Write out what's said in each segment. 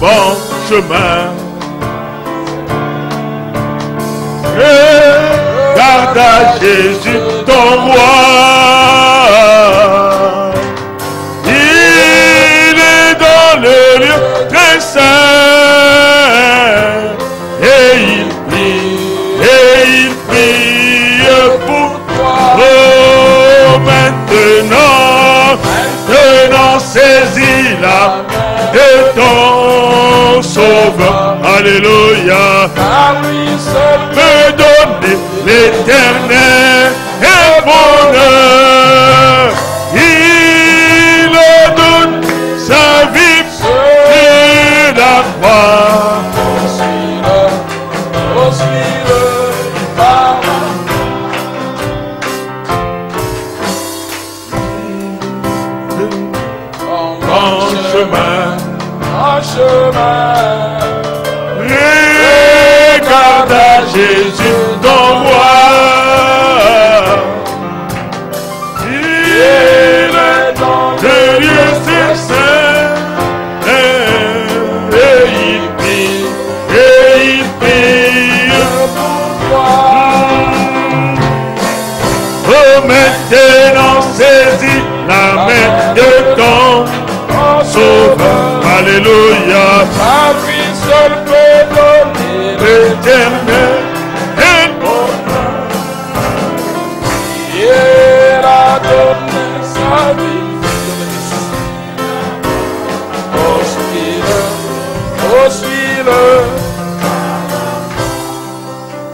bon chemin. Regarde à Jésus ton roi. Il est dans le lieu très saint. Et il prie pour toi. Oh, maintenant saisis la main de ton sauveur. Alléluia. Me donner l'éternel et bonheur. Il donne sa vie sur la croix. En chemin, regarde à Jésus ton roi. Il est dans le lieu saint, et il prie pour toi. Oh, maintenant saisis la main de ton sauveur. Alléluia. Ma vie seule peut donner l'éternel et bonheur. Il a donné sa vie. Oh, suis-le.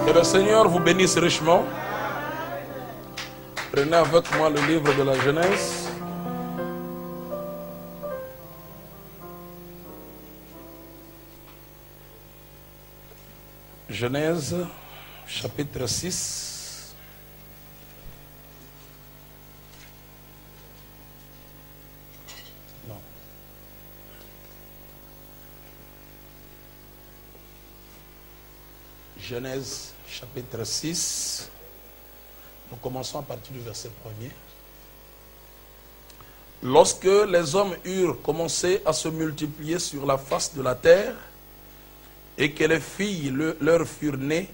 Que le Seigneur vous bénisse richement. Prenez avec moi le livre de la Genèse. Genèse, chapitre 6. Non. Genèse, chapitre 6. Nous commençons à partir du verset 1er. Lorsque les hommes eurent commencé à se multiplier sur la face de la terre, et que les filles leur furent nées,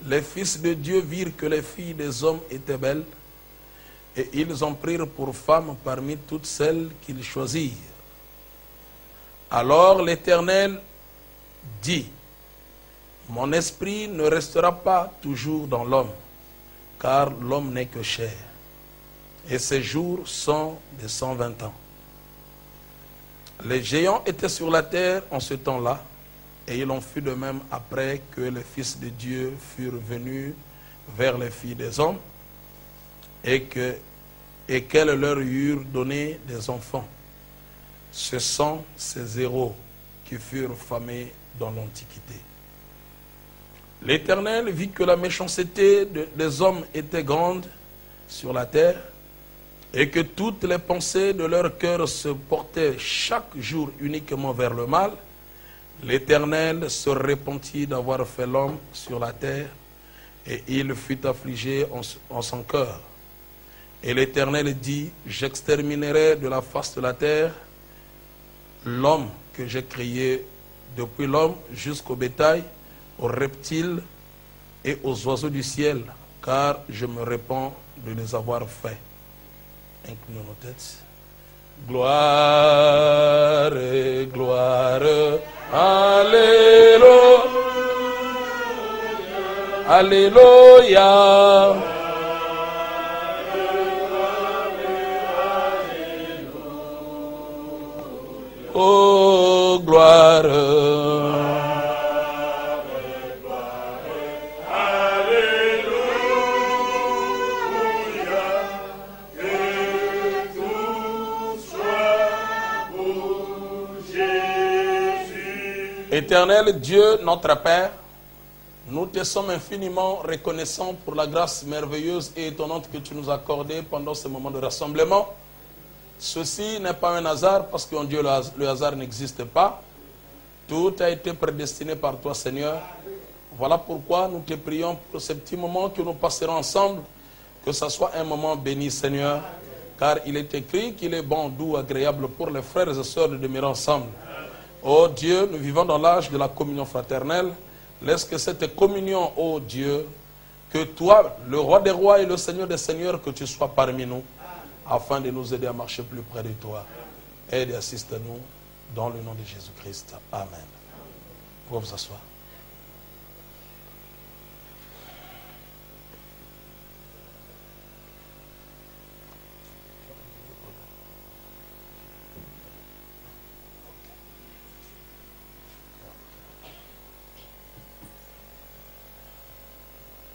les fils de Dieu virent que les filles des hommes étaient belles, et ils en prirent pour femmes parmi toutes celles qu'ils choisirent. Alors l'Éternel dit, mon esprit ne restera pas toujours dans l'homme, car l'homme n'est que chair, et ses jours sont de 120 ans. Les géants étaient sur la terre en ce temps-là, et il en fut de même après que les fils de Dieu furent venus vers les filles des hommes et qu'elles leur eurent donné des enfants. Ce sont ces héros qui furent famés dans l'Antiquité. L'Éternel vit que la méchanceté des hommes était grande sur la terre et que toutes les pensées de leur cœur se portaient chaque jour uniquement vers le mal. L'Éternel se repentit d'avoir fait l'homme sur la terre, et il fut affligé en son cœur. Et l'Éternel dit, j'exterminerai de la face de la terre l'homme que j'ai créé, depuis l'homme jusqu'au bétail, aux reptiles et aux oiseaux du ciel, car je me repens de les avoir faits. Inclinons nos têtes. Gloire, gloire, alléluia, alléluia. Oh, gloire. Éternel Dieu, notre Père, nous te sommes infiniment reconnaissants pour la grâce merveilleuse et étonnante que tu nous as accordée pendant ce moment de rassemblement. Ceci n'est pas un hasard parce qu'en Dieu le hasard n'existe pas. Tout a été prédestiné par toi, Seigneur. Voilà pourquoi nous te prions pour ce petit moment que nous passerons ensemble, que ce soit un moment béni, Seigneur, car il est écrit qu'il est bon, doux, agréable pour les frères et sœurs de demeurer ensemble. Ô Dieu, nous vivons dans l'âge de la communion fraternelle. Laisse que cette communion, ô Dieu, que toi, le roi des rois et le seigneur des seigneurs, que tu sois parmi nous, afin de nous aider à marcher plus près de toi. Aide et assiste-nous dans le nom de Jésus-Christ. Amen. Vous pouvez vous asseoir.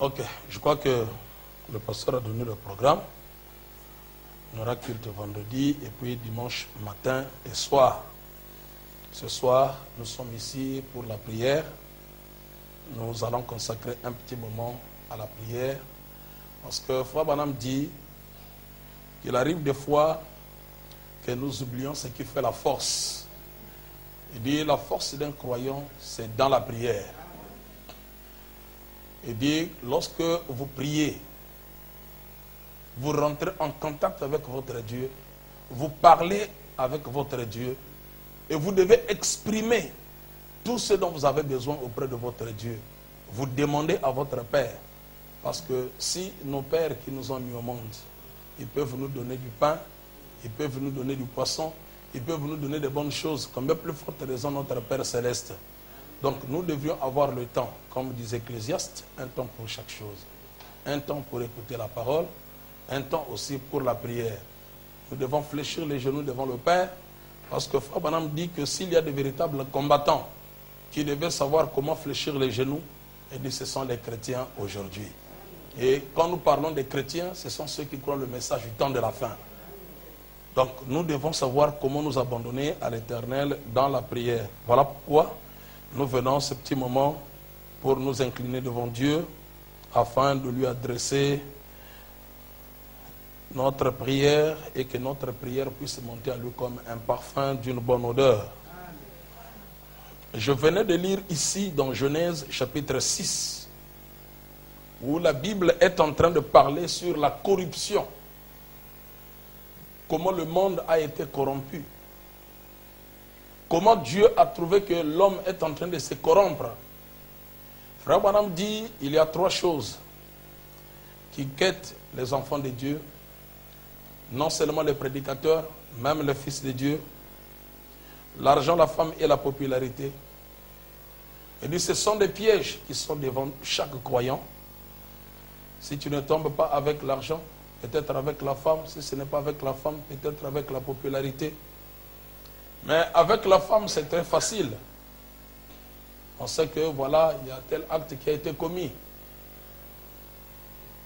Ok, je crois que le pasteur a donné le programme. On aura culte vendredi et puis dimanche matin et soir. Ce soir, nous sommes ici pour la prière. Nous allons consacrer un petit moment à la prière. Parce que Frère Branham dit qu'il arrive des fois que nous oublions ce qui fait la force. Il dit la force d'un croyant, c'est dans la prière. Il dit, lorsque vous priez, vous rentrez en contact avec votre Dieu, vous parlez avec votre Dieu, et vous devez exprimer tout ce dont vous avez besoin auprès de votre Dieu. Vous demandez à votre Père, parce que si nos pères qui nous ont mis au monde, ils peuvent nous donner du pain, ils peuvent nous donner du poisson, ils peuvent nous donner de bonnes choses, combien plus forte raison notre Père céleste. Donc nous devions avoir le temps, comme disait Ecclésiaste, un temps pour chaque chose. Un temps pour écouter la parole, un temps aussi pour la prière. Nous devons fléchir les genoux devant le Père, parce que Frère Branham dit que s'il y a de véritables combattants qui devaient savoir comment fléchir les genoux, il dit ce sont les chrétiens aujourd'hui. Et quand nous parlons des chrétiens, ce sont ceux qui croient le message du temps de la fin. Donc nous devons savoir comment nous abandonner à l'Éternel dans la prière. Voilà pourquoi nous venons ce petit moment pour nous incliner devant Dieu afin de lui adresser notre prière et que notre prière puisse monter à lui comme un parfum d'une bonne odeur. Je venais de lire ici dans Genèse chapitre 6 où la Bible est en train de parler sur la corruption. Comment le monde a été corrompu. Comment Dieu a trouvé que l'homme est en train de se corrompre. Frère Branham dit, il y a trois choses qui guettent les enfants de Dieu. Non seulement les prédicateurs, même les fils de Dieu. L'argent, la femme et la popularité. Il dit, ce sont des pièges qui sont devant chaque croyant. Si tu ne tombes pas avec l'argent, peut-être avec la femme. Si ce n'est pas avec la femme, peut-être avec la popularité. Mais avec la femme, c'est très facile. On sait que voilà, il y a tel acte qui a été commis.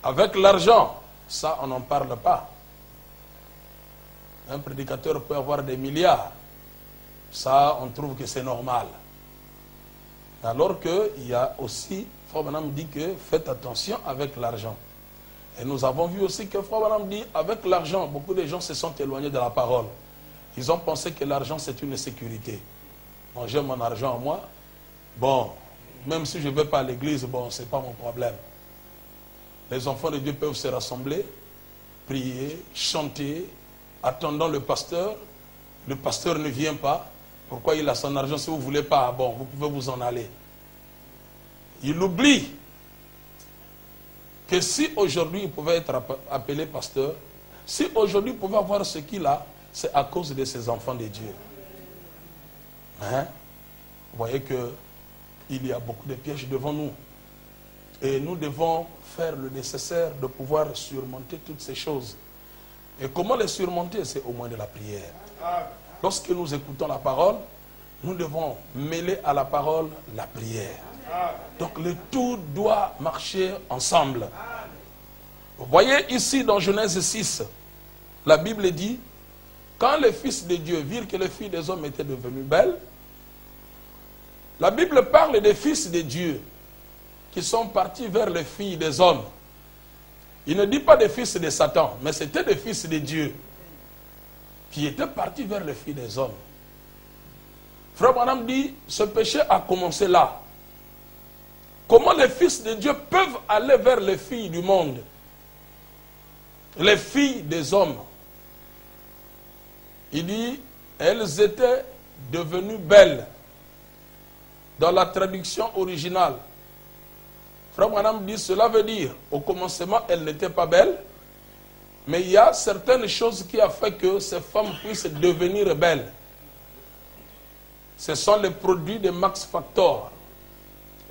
Avec l'argent, ça, on n'en parle pas. Un prédicateur peut avoir des milliards. Ça, on trouve que c'est normal. Alors qu'il y a aussi, Frère Branham dit que faites attention avec l'argent. Et nous avons vu aussi que Frère Branham dit, avec l'argent, beaucoup de gens se sont éloignés de la parole. Ils ont pensé que l'argent, c'est une sécurité. Bon, j'ai mon argent à moi. Bon, même si je ne vais pas à l'église, bon, ce n'est pas mon problème. Les enfants de Dieu peuvent se rassembler, prier, chanter, attendant le pasteur. Le pasteur ne vient pas. Pourquoi il a son argent? Si vous ne voulez pas, bon, vous pouvez vous en aller. Il oublie que si aujourd'hui il pouvait être appelé pasteur, si aujourd'hui il pouvait avoir ce qu'il a, c'est à cause de ces enfants de Dieu. Hein? Vous voyez qu'il y a beaucoup de pièges devant nous. Et nous devons faire le nécessaire de pouvoir surmonter toutes ces choses. Et comment les surmonter? C'est au moins de la prière. Lorsque nous écoutons la parole, nous devons mêler à la parole la prière. Donc le tout doit marcher ensemble. Vous voyez ici dans Genèse 6, la Bible dit, quand les fils de Dieu virent que les filles des hommes étaient devenues belles, la Bible parle des fils de Dieu qui sont partis vers les filles des hommes. Il ne dit pas des fils de Satan, mais c'était des fils de Dieu qui étaient partis vers les filles des hommes. Frère Branham dit, ce péché a commencé là. Comment les fils de Dieu peuvent aller vers les filles du monde? Les filles des hommes. Il dit, elles étaient devenues belles. dans la traduction originale, Frère Branham dit, cela veut dire, au commencement, elle n'était pas belle, mais il y a certaines choses qui ont fait que ces femmes puissent devenir belles. Ce sont les produits de Max Factor,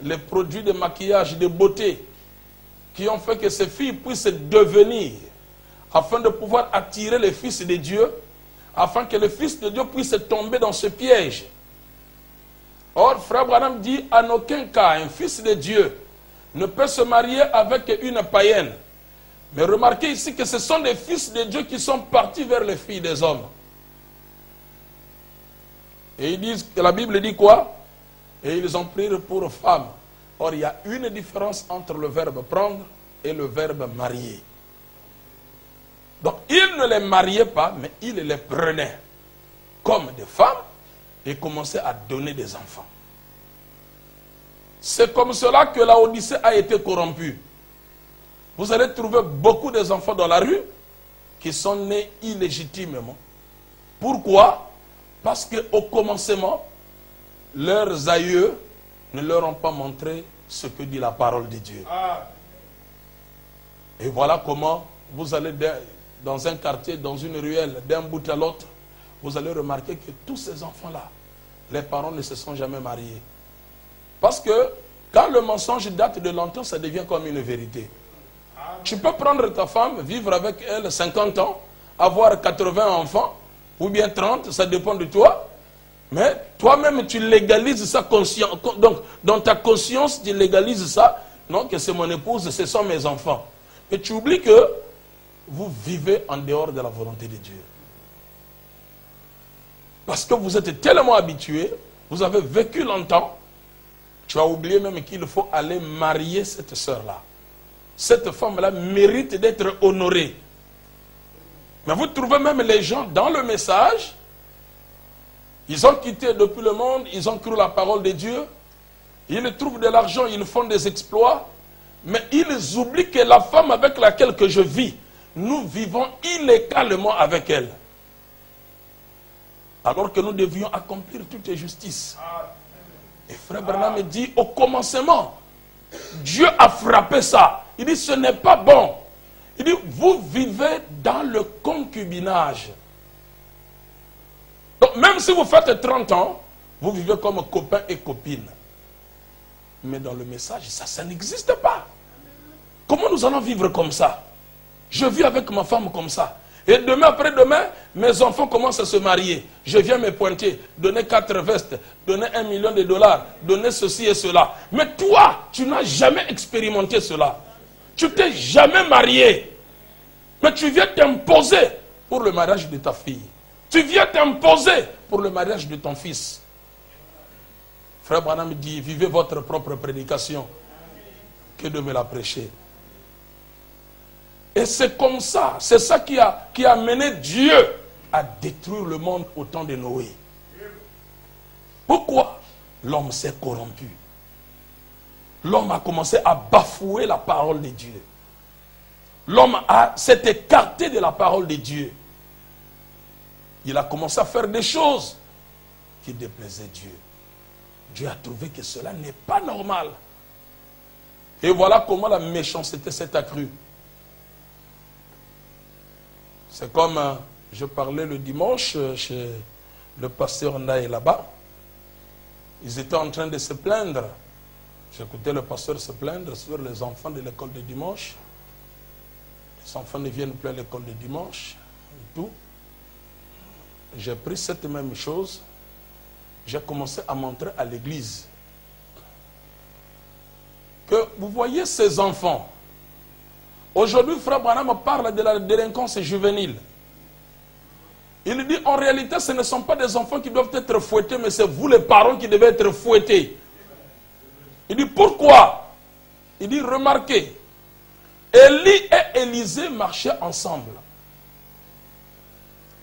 les produits de maquillage, de beauté, qui ont fait que ces filles puissent devenir, afin de pouvoir attirer les fils de Dieu, afin que le Fils de Dieu puisse tomber dans ce piège. Or, Frère Branham dit, en aucun cas, un fils de Dieu ne peut se marier avec une païenne. Mais remarquez ici que ce sont des fils de Dieu qui sont partis vers les filles des hommes. Et ils disent, la Bible dit quoi? Et ils ont pris pour femmes. Or, il y a une différence entre le verbe prendre et le verbe marier. Donc, ils ne les mariaient pas, mais ils les prenaient comme des femmes et commençaient à donner des enfants. C'est comme cela que la Odyssée a été corrompue. Vous allez trouver beaucoup d'enfants dans la rue qui sont nés illégitimement. Pourquoi? Parce qu'au commencement, leurs aïeux ne leur ont pas montré ce que dit la parole de Dieu. Et voilà comment vous allez dans un quartier, dans une ruelle, d'un bout à l'autre, vous allez remarquer que tous ces enfants-là, les parents ne se sont jamais mariés. Parce que quand le mensonge date de longtemps, ça devient comme une vérité. Tu peux prendre ta femme, vivre avec elle 50 ans, avoir 80 enfants, ou bien 30, ça dépend de toi. Mais toi-même, tu légalises ça conscient. Donc, dans ta conscience, tu légalises ça. Non, que c'est mon épouse, ce sont mes enfants. Mais tu oublies que vous vivez en dehors de la volonté de Dieu. Parce que vous êtes tellement habitué, vous avez vécu longtemps, tu as oublié même qu'il faut aller marier cette sœur-là. Cette femme-là mérite d'être honorée. Mais vous trouvez même les gens dans le message, ils ont quitté depuis le monde, ils ont cru la parole de Dieu, ils trouvent de l'argent, ils font des exploits, mais ils oublient que la femme avec laquelle que je vis, nous vivons illégalement avec elle. Alors que nous devions accomplir toute justice. Et Frère Branham dit, au commencement, Dieu a frappé ça. Il dit, ce n'est pas bon. Il dit, vous vivez dans le concubinage. Donc, même si vous faites 30 ans, vous vivez comme copain et copine. Mais dans le message, ça n'existe pas. Comment nous allons vivre comme ça? Je vis avec ma femme comme ça. Et demain après-demain, mes enfants commencent à se marier. Je viens me pointer, donner 4 vestes, donner $1 million, donner ceci et cela. Mais toi, tu n'as jamais expérimenté cela. Tu t'es jamais marié. Mais tu viens t'imposer pour le mariage de ta fille. Tu viens t'imposer pour le mariage de ton fils. Frère Branham dit, vivez votre propre prédication que de me la prêcher. Et c'est comme ça, c'est ça qui a mené Dieu à détruire le monde au temps de Noé. Pourquoi? L'homme s'est corrompu. L'homme a commencé à bafouer la parole de Dieu. L'homme s'est écarté de la parole de Dieu. Il a commencé à faire des choses qui déplaisaient Dieu. Dieu a trouvé que cela n'est pas normal. Et voilà comment la méchanceté s'est accrue. C'est comme je parlais le dimanche chez le pasteur Ndaye là-bas. Ils étaient en train de se plaindre. J'écoutais le pasteur se plaindre sur les enfants de l'école de dimanche. Les enfants ne viennent plus à l'école de dimanche et tout. J'ai pris cette même chose. J'ai commencé à montrer à l'église que vous voyez ces enfants. Aujourd'hui, Frère Branham parle de la délinquance juvénile. Il dit, en réalité, ce ne sont pas des enfants qui doivent être fouettés, mais c'est vous les parents qui devez être fouettés. Il dit, pourquoi? Il dit, remarquez, Élie et Élisée marchaient ensemble.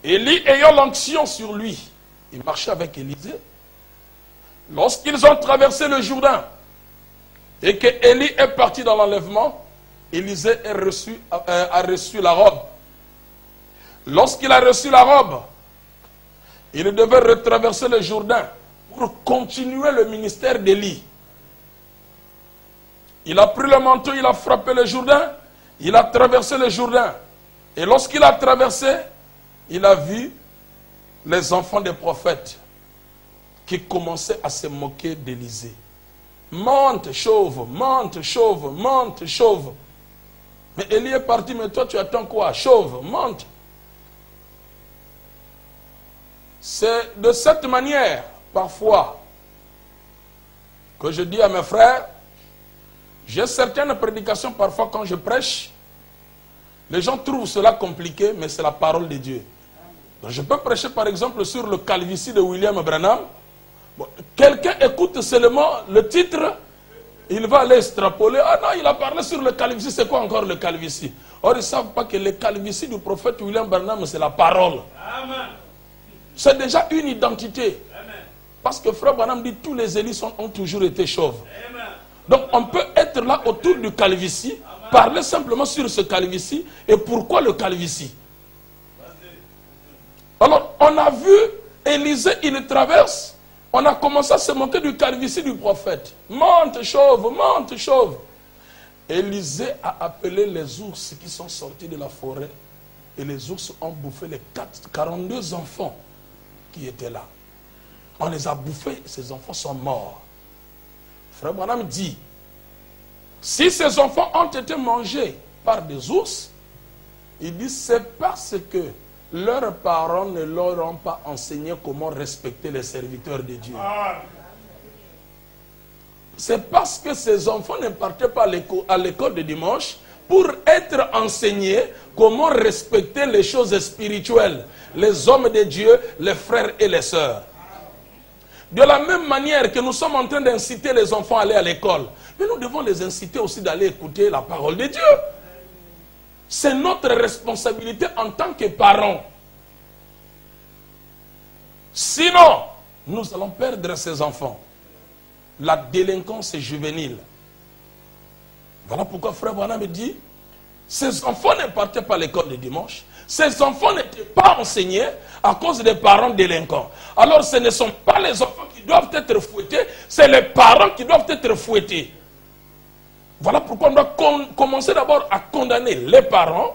Élie ayant l'onction sur lui, il marchait avec Élisée. Lorsqu'ils ont traversé le Jourdain, et que Élie est parti dans l'enlèvement, Élisée a reçu la robe. Lorsqu'il a reçu la robe, il devait retraverser le Jourdain pour continuer le ministère d'Élie. Il a pris le manteau, il a frappé le Jourdain, il a traversé le Jourdain. Et lorsqu'il a traversé, il a vu les enfants des prophètes qui commençaient à se moquer d'Élisée. Monte, chauve, monte, chauve, monte, chauve. Mais Élie est parti, mais toi tu attends quoi? Chauve, monte. C'est de cette manière, parfois, que je dis à mes frères, j'ai certaines prédications, parfois quand je prêche, les gens trouvent cela compliqué, mais c'est la parole de Dieu. Donc je peux prêcher par exemple sur le calvitie de William Branham. Bon, quelqu'un écoute seulement le titre, il va aller extrapoler. Ah non, il a parlé sur le calvitie, c'est quoi encore le calvitie? Or ils ne savent pas que le calvitie du prophète William Branham, c'est la parole. C'est déjà une identité. Parce que frère Branham dit tous les Élis ont toujours été chauves. Donc on peut être là autour du calvitie, parler simplement sur ce calvitie. Et pourquoi le calvitie? Alors on a vu Élisée, il traverse. On a commencé à se moquer du calvitie du prophète. Monte chauve, monte chauve. Élisée a appelé les ours qui sont sortis de la forêt. Et les ours ont bouffé les 42 enfants qui étaient là. On les a bouffés, ces enfants sont morts. Frère Branham dit, si ces enfants ont été mangés par des ours, il dit c'est parce que leurs parents ne leur ont pas enseigné comment respecter les serviteurs de Dieu. C'est parce que ces enfants ne partaient pas à l'école de dimanche pour être enseignés comment respecter les choses spirituelles, les hommes de Dieu, les frères et les sœurs. De la même manière que nous sommes en train d'inciter les enfants à aller à l'école, mais nous devons les inciter aussi d'aller écouter la parole de Dieu. C'est notre responsabilité en tant que parents. Sinon, nous allons perdre ces enfants. La délinquance est juvénile. Voilà pourquoi frère Branham me dit, ces enfants ne partaient pas à l'école de dimanche. Ces enfants n'étaient pas enseignés à cause des parents délinquants. Alors ce ne sont pas les enfants qui doivent être fouettés, c'est les parents qui doivent être fouettés. Voilà pourquoi on doit commencer d'abord à condamner les parents,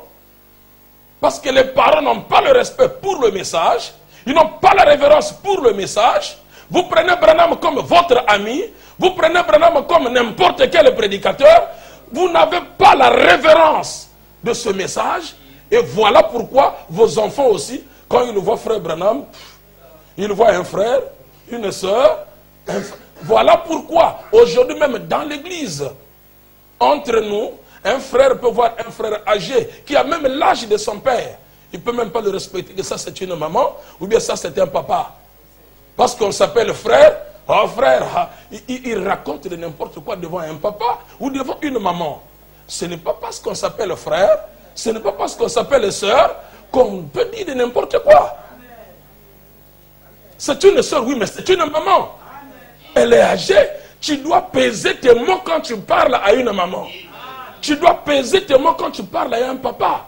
parce que les parents n'ont pas le respect pour le message, ils n'ont pas la révérence pour le message. Vous prenez Branham comme votre ami, vous prenez Branham comme n'importe quel prédicateur, vous n'avez pas la révérence de ce message. Et voilà pourquoi vos enfants aussi, quand ils voient frère Branham, ils voient un frère, une sœur. Voilà pourquoi, aujourd'hui même dans l'église, entre nous, un frère peut voir un frère âgé qui a même l'âge de son père. Il ne peut même pas le respecter, que ça c'est une maman, ou bien ça c'est un papa. Parce qu'on s'appelle frère, oh frère, il raconte de n'importe quoi devant un papa ou devant une maman. Ce n'est pas parce qu'on s'appelle frère, ce n'est pas parce qu'on s'appelle sœur qu'on peut dire de n'importe quoi. C'est une sœur, oui, mais c'est une maman. Elle est âgée. Tu dois peser tes mots quand tu parles à une maman. Tu dois peser tes mots quand tu parles à un papa.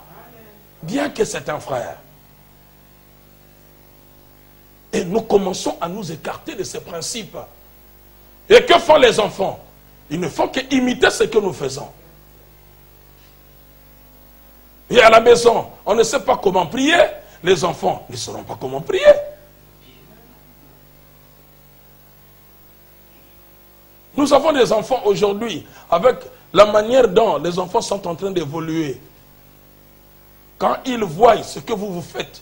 Bien que c'est un frère. Et nous commençons à nous écarter de ces principes. Et que font les enfants? Ils ne font qu'imiter ce que nous faisons. Et à la maison, on ne sait pas comment prier. Les enfants ne sauront pas comment prier. Nous avons des enfants aujourd'hui, avec la manière dont les enfants sont en train d'évoluer. Quand ils voient ce que vous faites,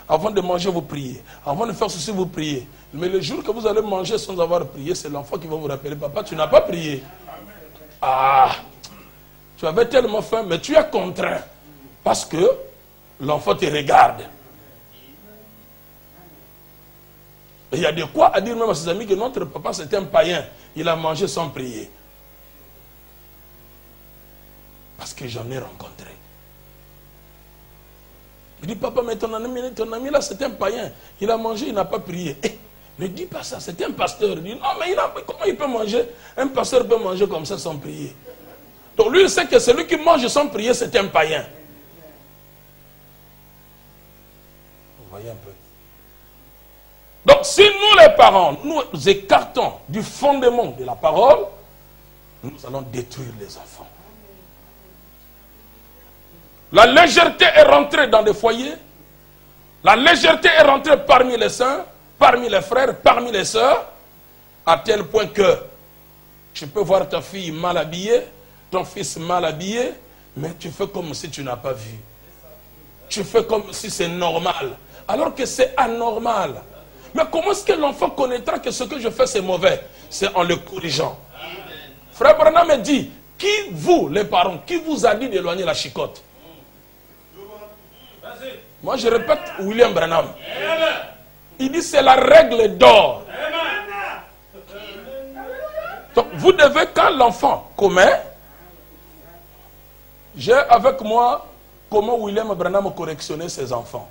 avant de manger, vous priez. Avant de faire ceci, vous priez. Mais le jour que vous allez manger sans avoir prié, c'est l'enfant qui va vous rappeler, papa, tu n'as pas prié. Ah, tu avais tellement faim, mais tu es contraint. Parce que l'enfant te regarde. Et il y a de quoi à dire même à ses amis que notre papa c'était un païen. Il a mangé sans prier. Parce que j'en ai rencontré. Il dit, papa, mais ton ami là, c'est un païen. Il a mangé, il n'a pas prié. Ne dis pas ça, c'est un pasteur. Il dit, non, mais comment il peut manger? Un pasteur peut manger comme ça sans prier. Donc lui, il sait que celui qui mange sans prier, c'est un païen. Vous voyez un peu. Donc si nous les parents, nous écartons du fondement de la parole, nous allons détruire les enfants. La légèreté est rentrée dans des foyers. La légèreté est rentrée parmi les saints, parmi les frères, parmi les sœurs, à tel point que tu peux voir ta fille mal habillée, ton fils mal habillé, mais tu fais comme si tu n'as pas vu. Tu fais comme si c'est normal, alors que c'est anormal. Mais comment est-ce que l'enfant connaîtra que ce que je fais c'est mauvais? C'est en le corrigeant. Frère Branham me dit, qui vous, les parents, qui vous a dit d'éloigner la chicotte? Moi je répète William Branham. Il dit c'est la règle d'or. Donc vous devez, quand l'enfant commet, j'ai avec moi comment William Branham correctionnait ses enfants.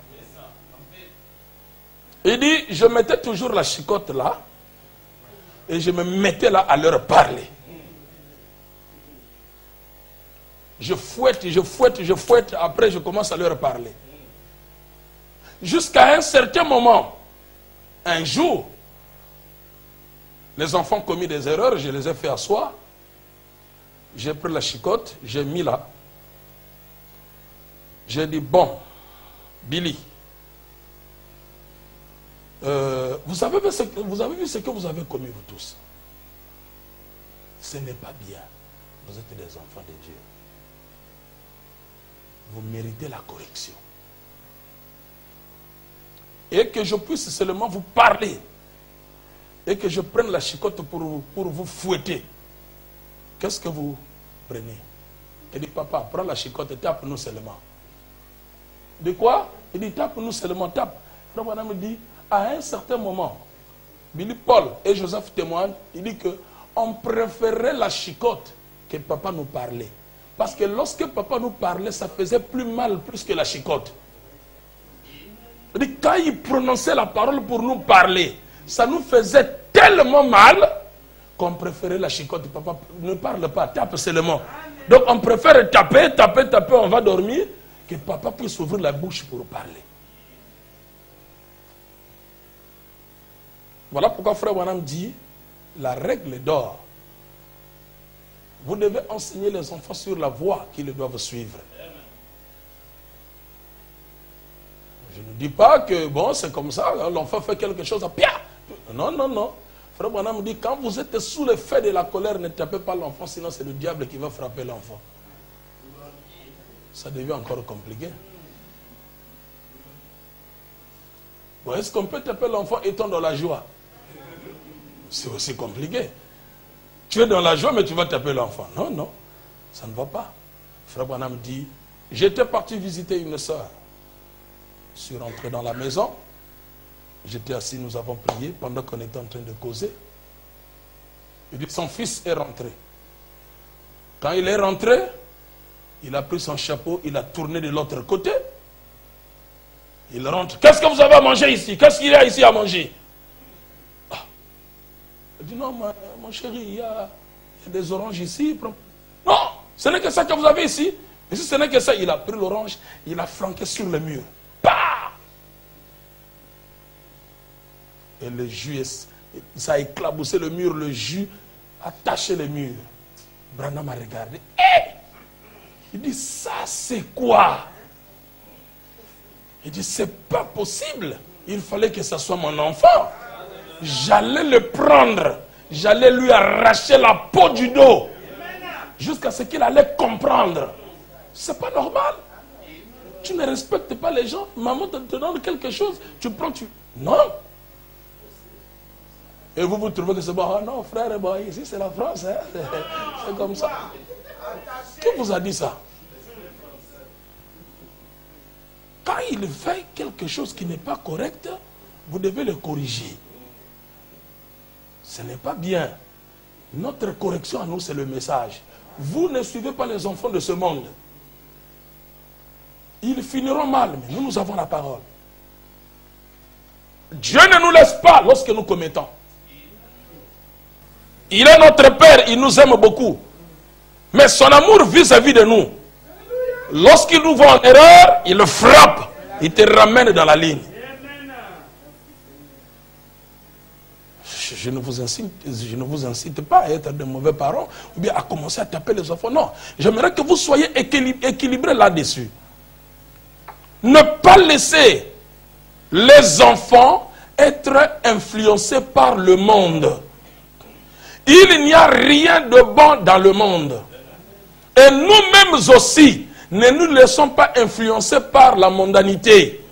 Il dit, je mettais toujours la chicotte là, et je me mettais là à leur parler. Je fouette, après je commence à leur parler. Jusqu'à un certain moment, un jour, les enfants ont commis des erreurs, je les ai fait asseoir. J'ai pris la chicotte, j'ai mis là. J'ai dit, bon, Billy, vous avez vu ce que vous avez commis vous tous. Ce n'est pas bien. Vous êtes des enfants de Dieu. Vous méritez la correction. Et que je puisse seulement vous parler. Et que je prenne la chicotte pour vous fouetter. Qu'est-ce que vous prenez? Il dit, papa, prends la chicotte et tape-nous seulement. De quoi? Il dit, tape-nous seulement, tape. Le frère me dit, à un certain moment, Billy Paul et Joseph témoignent, il dit qu'on préférait la chicotte que papa nous parlait. Parce que lorsque papa nous parlait, ça faisait plus mal plus que la chicotte. Il dit, quand il prononçait la parole pour nous parler, ça nous faisait tellement mal qu'on préférait la chicotte. Papa ne parle pas, tape seulement. Donc on préfère taper, on va dormir, que papa puisse ouvrir la bouche pour parler. Voilà pourquoi frère Branham dit, la règle d'or. Vous devez enseigner les enfants sur la voie qu'ils doivent suivre. Je ne dis pas que, bon, c'est comme ça, l'enfant fait quelque chose, pia! Non, non, non. Frère Branham dit, quand vous êtes sous l'effet de la colère, ne tapez pas l'enfant, sinon c'est le diable qui va frapper l'enfant. Ça devient encore compliqué. Bon, est-ce qu'on peut taper l'enfant étant dans la joie? C'est aussi compliqué. Tu es dans la joie, mais tu vas taper l'enfant. Non, non, ça ne va pas. Frère Branham dit, j'étais parti visiter une soeur. Je suis rentré dans la maison. J'étais assis, nous avons prié pendant qu'on était en train de causer. Il dit, son fils est rentré. Quand il est rentré, il a pris son chapeau, il a tourné de l'autre côté. Il rentre. Qu'est-ce que vous avez à manger ici? Qu'est-ce qu'il y a ici à manger? Ah. Il dit, non, mon chéri, il y a des oranges ici. Non, ce n'est que ça que vous avez ici. Et si ce n'est que ça, il a pris l'orange, il a flanqué sur le mur. Bah! Et le jus, ça a éclaboussé le mur, le jus a taché le mur. Branham a regardé. Hey! Il dit, ça c'est quoi? Il dit, c'est pas possible. Il fallait que ce soit mon enfant. J'allais le prendre. J'allais lui arracher la peau du dos. Jusqu'à ce qu'il allait comprendre. C'est pas normal. Tu ne respectes pas les gens. Maman te donne quelque chose. Tu prends, tu... Non. Et vous trouvez que c'est bon. Ah non, frère, bon, ici c'est la France. Hein? C'est comme ça. Qui vous a dit ça? Quand il fait quelque chose qui n'est pas correct, vous devez le corriger. Ce n'est pas bien. Notre correction à nous, c'est le message. Vous ne suivez pas les enfants de ce monde. Ils finiront mal, mais nous avons la parole. Dieu ne nous laisse pas lorsque nous commettons. Il est notre Père, il nous aime beaucoup. Mais son amour vis-à-vis de nous, lorsqu'il nous voit en erreur, il le frappe. Il te ramène dans la ligne. je ne vous incite pas à être de mauvais parents ou bien à commencer à taper les enfants. Non, j'aimerais que vous soyez équilibrés là-dessus. Ne pas laisser les enfants être influencés par le monde. Il n'y a rien de bon dans le monde. Et nous-mêmes aussi, ne nous laissons pas influencer par la mondanité.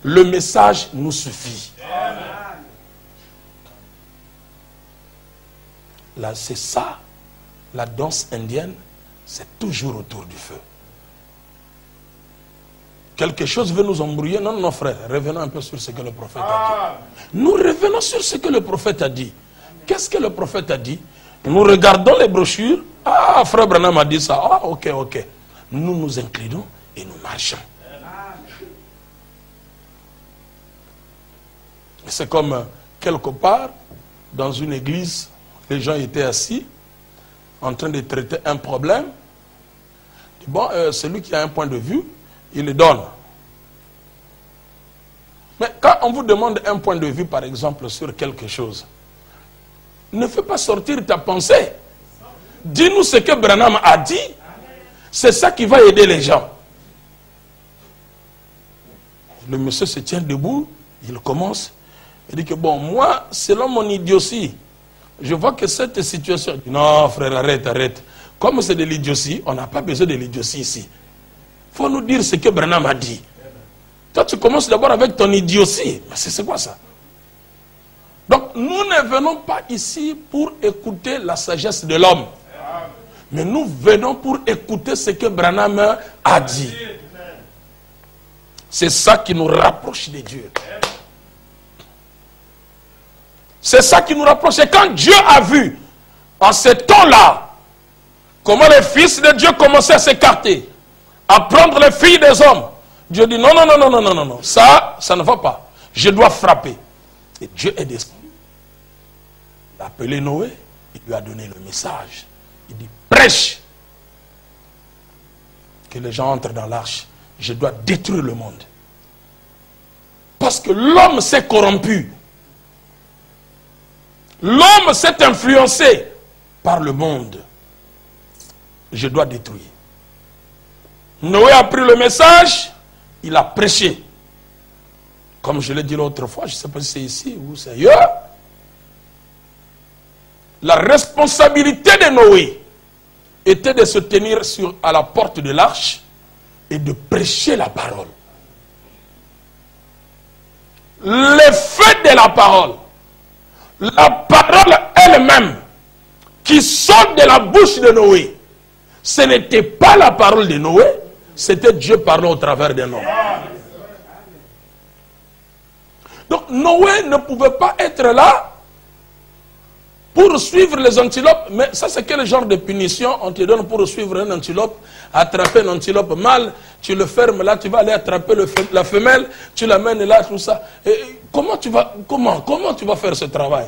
Le message nous suffit. Là, c'est ça, la danse indienne, c'est toujours autour du feu. Quelque chose veut nous embrouiller. Non, non, frère, revenons un peu sur ce que le prophète a dit. Nous revenons sur ce que le prophète a dit. Qu'est-ce que le prophète a dit? Nous regardons les brochures. Ah, frère Branham a dit ça. Ah, ok, ok. Nous nous inclinons et nous marchons. C'est comme quelque part, dans une église, les gens étaient assis, en train de traiter un problème. Bon, celui qui a un point de vue, il le donne. Mais quand on vous demande un point de vue, par exemple, sur quelque chose, ne fais pas sortir ta pensée. Dis-nous ce que Branham a dit. C'est ça qui va aider les gens. Le monsieur se tient debout, il commence, il dit que bon, moi, selon mon idiotie, je vois que cette situation... Non, frère, arrête, arrête. Comme c'est de l'idiotie, on n'a pas besoin de l'idiotie ici. Il faut nous dire ce que Branham a dit. Toi, tu commences d'abord avec ton idiotie. Mais c'est quoi ça? Donc, nous ne venons pas ici pour écouter la sagesse de l'homme. Mais nous venons pour écouter ce que Branham a dit. C'est ça qui nous rapproche de Dieu. C'est ça qui nous rapproche. Et quand Dieu a vu, en ce temps-là, comment les fils de Dieu commençaient à s'écarter, à prendre les filles des hommes, Dieu dit non, non, non, non, non, non, non, non, ça ne va pas. Je dois frapper. Et Dieu est descendu. Il a appelé Noé, il lui a donné le message. Il dit, prêche que les gens entrent dans l'arche. Je dois détruire le monde. Parce que l'homme s'est corrompu. L'homme s'est influencé par le monde. Je dois détruire. Noé a pris le message, il a prêché. Comme je l'ai dit l'autre fois, je ne sais pas si c'est ici ou c'est ailleurs. La responsabilité de Noé était de se tenir à la porte de l'arche et de prêcher la parole. L'effet de la parole elle-même qui sort de la bouche de Noé, ce n'était pas la parole de Noé, c'était Dieu parlant au travers d'un homme. Donc Noé ne pouvait pas être là pour suivre les antilopes, mais ça c'est quel genre de punition on te donne pour suivre un antilope? Attraper un antilope mâle, tu le fermes là, tu vas aller attraper la femelle, tu l'amènes là, tout ça. Et comment tu vas faire ce travail?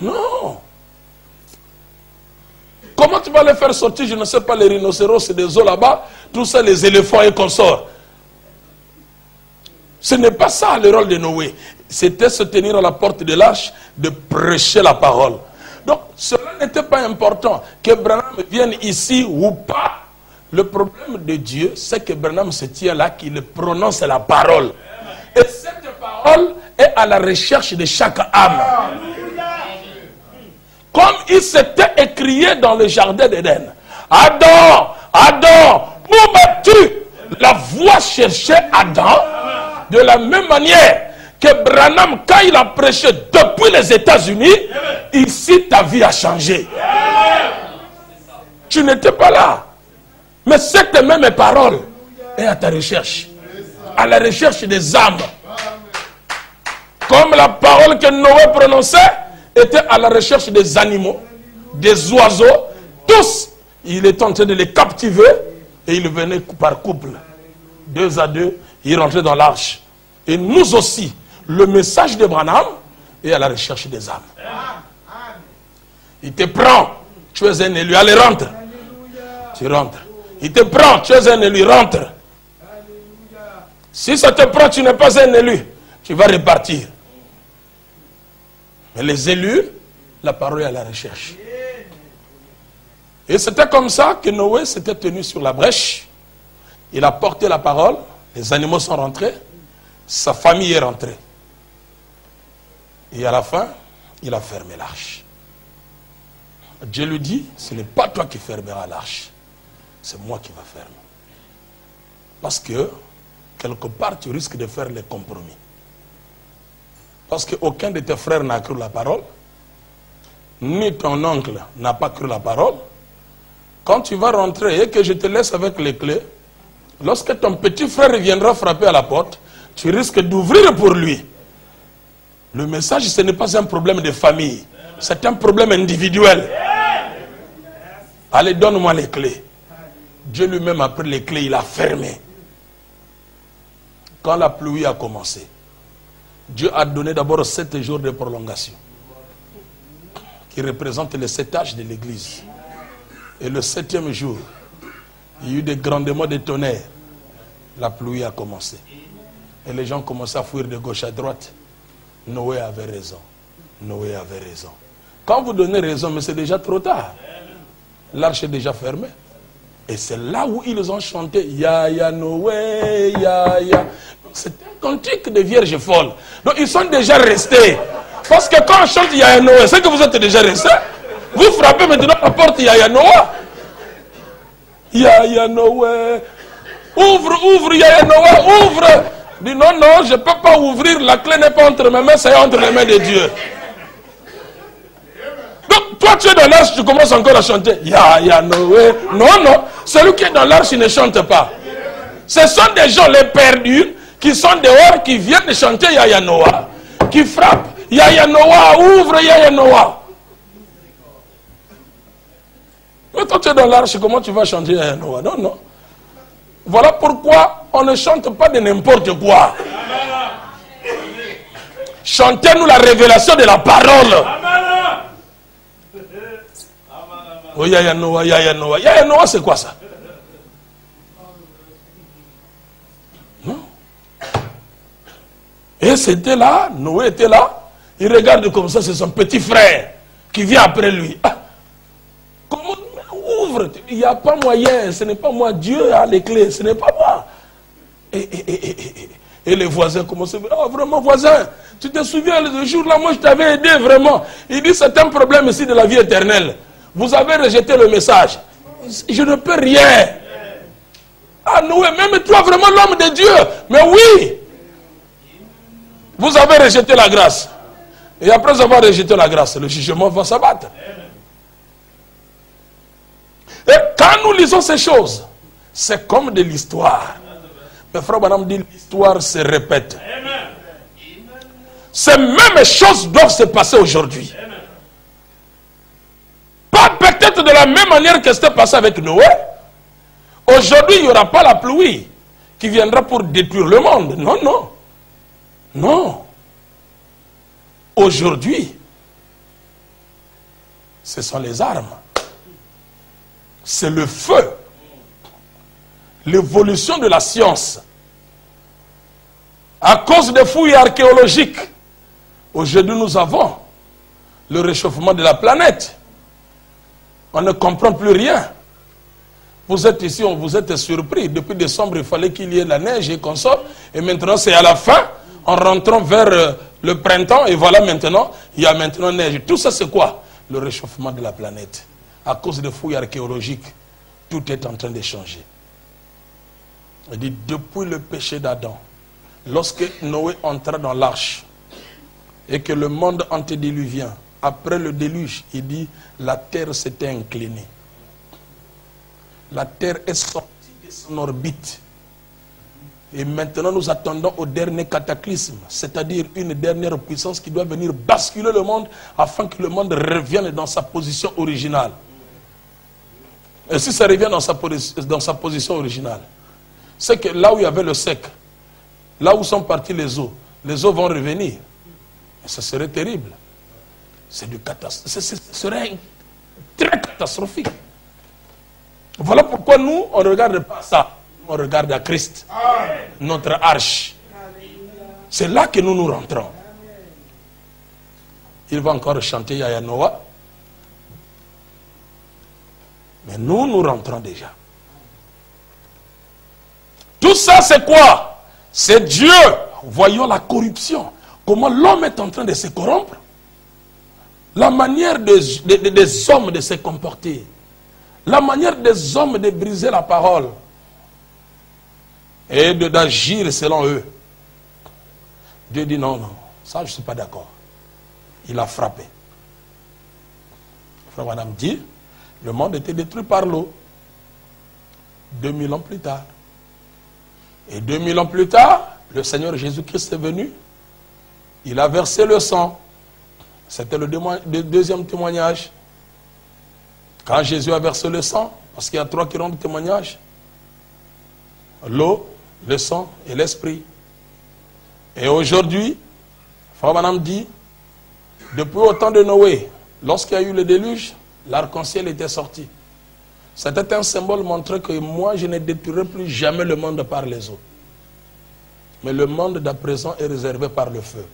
Non. Comment tu vas les faire sortir, je ne sais pas, les rhinocéros et des eaux là-bas, tout ça, les éléphants et consorts? Ce n'est pas ça le rôle de Noé. C'était se tenir à la porte de l'arche, de prêcher la parole. Donc, cela n'était pas important. Que Branham vienne ici ou pas. Le problème de Dieu, c'est que Branham se tient là, qu'il prononce la parole. Et cette parole est à la recherche de chaque âme. Comme il s'était écrié dans le jardin d'Éden. Adam, Adam, où vas-tu? La voix cherchait Adam. De la même manière que Branham, quand il a prêché depuis les États-Unis, ici ta vie a changé. Tu n'étais pas là. Mais cette même parole est à ta recherche. À la recherche des âmes. Comme la parole que Noé prononçait était à la recherche des animaux, des oiseaux. Tous, il était en train de les captiver et il venait par couple. 2 à 2, il rentrait dans l'arche. Et nous aussi, le message de Branham est à la recherche des âmes. Il te prend, tu es un élu, allez rentre. Tu rentres. Il te prend, tu es un élu, rentre. Si ça te prend, tu n'es pas un élu, tu vas repartir. Mais les élus, la parole est à la recherche. Et c'était comme ça que Noé s'était tenu sur la brèche. Il a porté la parole, les animaux sont rentrés, sa famille est rentrée. Et à la fin, il a fermé l'arche. Dieu lui dit, ce n'est pas toi qui fermeras l'arche, c'est moi qui va fermer. Parce que, quelque part, tu risques de faire les compromis. Parce qu'aucun de tes frères n'a cru la parole, ni ton oncle n'a pas cru la parole. Quand tu vas rentrer et que je te laisse avec les clés, lorsque ton petit frère viendra frapper à la porte, tu risques d'ouvrir pour lui. Le message, ce n'est pas un problème de famille, c'est un problème individuel. Allez, donne-moi les clés. Dieu lui-même a pris les clés, il a fermé. Quand la pluie a commencé, Dieu a donné d'abord 7 jours de prolongation, qui représentent les 7 âges de l'église. Et le 7e jour, il y a eu des grandements de tonnerre. La pluie a commencé. Et les gens commençaient à fuir de gauche à droite. Noé avait raison. Noé avait raison. Quand vous donnez raison, mais c'est déjà trop tard. L'arche est déjà fermée. Et c'est là où ils ont chanté Ya Ya Noé, Ya Ya. C'est un cantique de vierges folles. Donc ils sont déjà restés. Parce que quand on chante Ya Ya Noé, c'est que vous êtes déjà restés. Vous frappez maintenant la porte Ya Ya Noé. Ya Ya Noé. Ouvre, ouvre Ya Ya Noé, ouvre. Dis non, non, je ne peux pas ouvrir. La clé n'est pas entre mes mains, c'est entre les mains de Dieu. Donc toi tu es dans l'arche, tu commences encore à chanter Ya Ya Noé. Non, non. Celui qui est dans l'arche, il ne chante pas. Ce sont des gens, les perdus, qui sont dehors, qui viennent de chanter Ya Ya Noah, qui frappent Ya Ya Noah, ouvre Ya Ya Noah. Mais toi tu es dans l'arche, comment tu vas chanter Ya Ya Noah? Non, non. Voilà pourquoi on ne chante pas de n'importe quoi. Chantez-nous la révélation de la parole. Oh, Ya Ya Noah, Ya Ya Noah. Ya Ya Noah, c'est quoi ça? Non. Et c'était là, Noé était là. Il regarde comme ça, c'est son petit frère qui vient après lui. Ah, comment ouvre? Il n'y a pas moyen, ce n'est pas moi. Dieu a les clés, ce n'est pas moi. Et les voisins commencent à dire, oh vraiment voisin, tu te souviens le jour-là, moi je t'avais aidé vraiment. Il dit, c'est un problème ici de la vie éternelle. Vous avez rejeté le message. Je ne peux rien. Ah Noé, même toi vraiment l'homme de Dieu. Mais oui. Vous avez rejeté la grâce. Et après avoir rejeté la grâce, le jugement va s'abattre. Et quand nous lisons ces choses, c'est comme de l'histoire. Mais frère Branham dit, l'histoire se répète. Ces mêmes choses doivent se passer aujourd'hui. Pas peut-être de la même manière que c'était passé avec Noé. Aujourd'hui, il n'y aura pas la pluie qui viendra pour détruire le monde. Non, non. Non. Aujourd'hui, ce sont les armes. C'est le feu. L'évolution de la science. À cause des fouilles archéologiques, aujourd'hui nous avons le réchauffement de la planète. On ne comprend plus rien. Vous êtes ici, on vous êtes surpris. Depuis décembre, il fallait qu'il y ait la neige et qu'on sorte. Et maintenant, c'est à la fin, en rentrant vers le printemps. Et voilà maintenant, il y a maintenant neige. Tout ça, c'est quoi? Le réchauffement de la planète. À cause des fouilles archéologiques, tout est en train de changer. Il dit, depuis le péché d'Adam, lorsque Noé entra dans l'arche, et que le monde antédiluvien, après le déluge, il dit, la terre s'était inclinée. La terre est sortie de son orbite. Et maintenant, nous attendons au dernier cataclysme, c'est-à-dire une dernière puissance qui doit venir basculer le monde afin que le monde revienne dans sa position originale. Et si ça revient dans sa position originale, c'est que là où il y avait le sec, là où sont partis les eaux vont revenir. Et ça serait terrible. C'est du catastrophe. Ce serait très catastrophique. Voilà pourquoi nous, on ne regarde pas ça. On regarde à Christ, notre arche. C'est là que nous nous rentrons. Il va encore chanter Yaya Noah. Mais nous, nous rentrons déjà. Tout ça, c'est quoi? C'est Dieu. Voyons la corruption. Comment l'homme est en train de se corrompre. La manière des hommes de se comporter. La manière des hommes de briser la parole. Et d'agir selon eux. Dieu dit non, non. Ça, je ne suis pas d'accord. Il a frappé. Frère Madame dit, le monde était détruit par l'eau. 2000 ans plus tard. Et 2000 ans plus tard, le Seigneur Jésus-Christ est venu. Il a versé le sang. C'était le deuxième témoignage. Quand Jésus a versé le sang, parce qu'il y a 3 qui rendent témoignage. L'eau, le sang et l'esprit. Et aujourd'hui, Frère Madame dit, depuis au temps de Noé, lorsqu'il y a eu le déluge, l'arc-en-ciel était sorti. C'était un symbole montrant que moi, je ne détruirai plus jamais le monde par les eaux. Mais le monde d'à présent est réservé par le feu.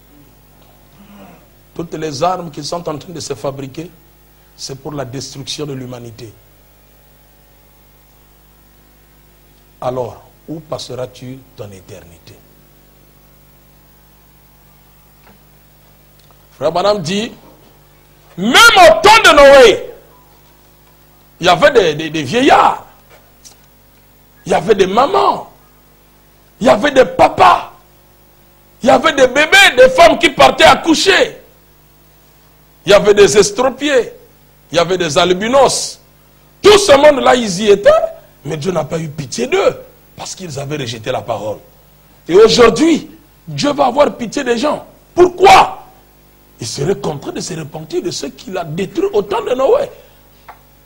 Toutes les armes qui sont en train de se fabriquer, c'est pour la destruction de l'humanité. Alors, où passeras-tu ton éternité? Frère Branham dit, même au temps de Noé, il y avait des vieillards, il y avait des mamans, il y avait des papas, il y avait des bébés, des femmes qui partaient accoucher, il y avait des estropiés, il y avait des albinos. Tout ce monde-là, ils y étaient, mais Dieu n'a pas eu pitié d'eux, parce qu'ils avaient rejeté la parole. Et aujourd'hui, Dieu va avoir pitié des gens. Pourquoi? Il serait contraint de se repentir de ce qu'il a détruit au temps de Noé.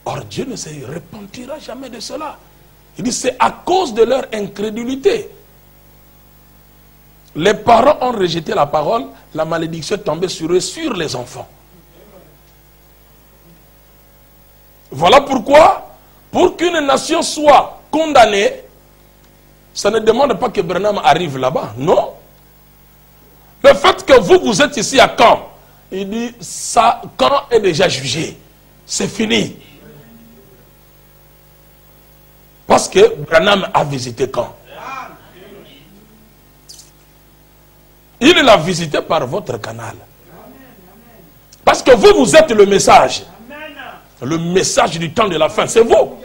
Or, Dieu ne se repentira jamais de cela. Il dit, c'est à cause de leur incrédulité. Les parents ont rejeté la parole, la malédiction est tombée sur eux, sur les enfants. Voilà pourquoi, pour qu'une nation soit condamnée, ça ne demande pas que Branham arrive là-bas, non. Le fait que vous êtes ici à Caen, il dit, ça, Caen est déjà jugé. C'est fini. Parce que Branham a visité Caen. Il l'a visité par votre canal. Parce que vous êtes le message. Le message du temps de la fin, c'est vous.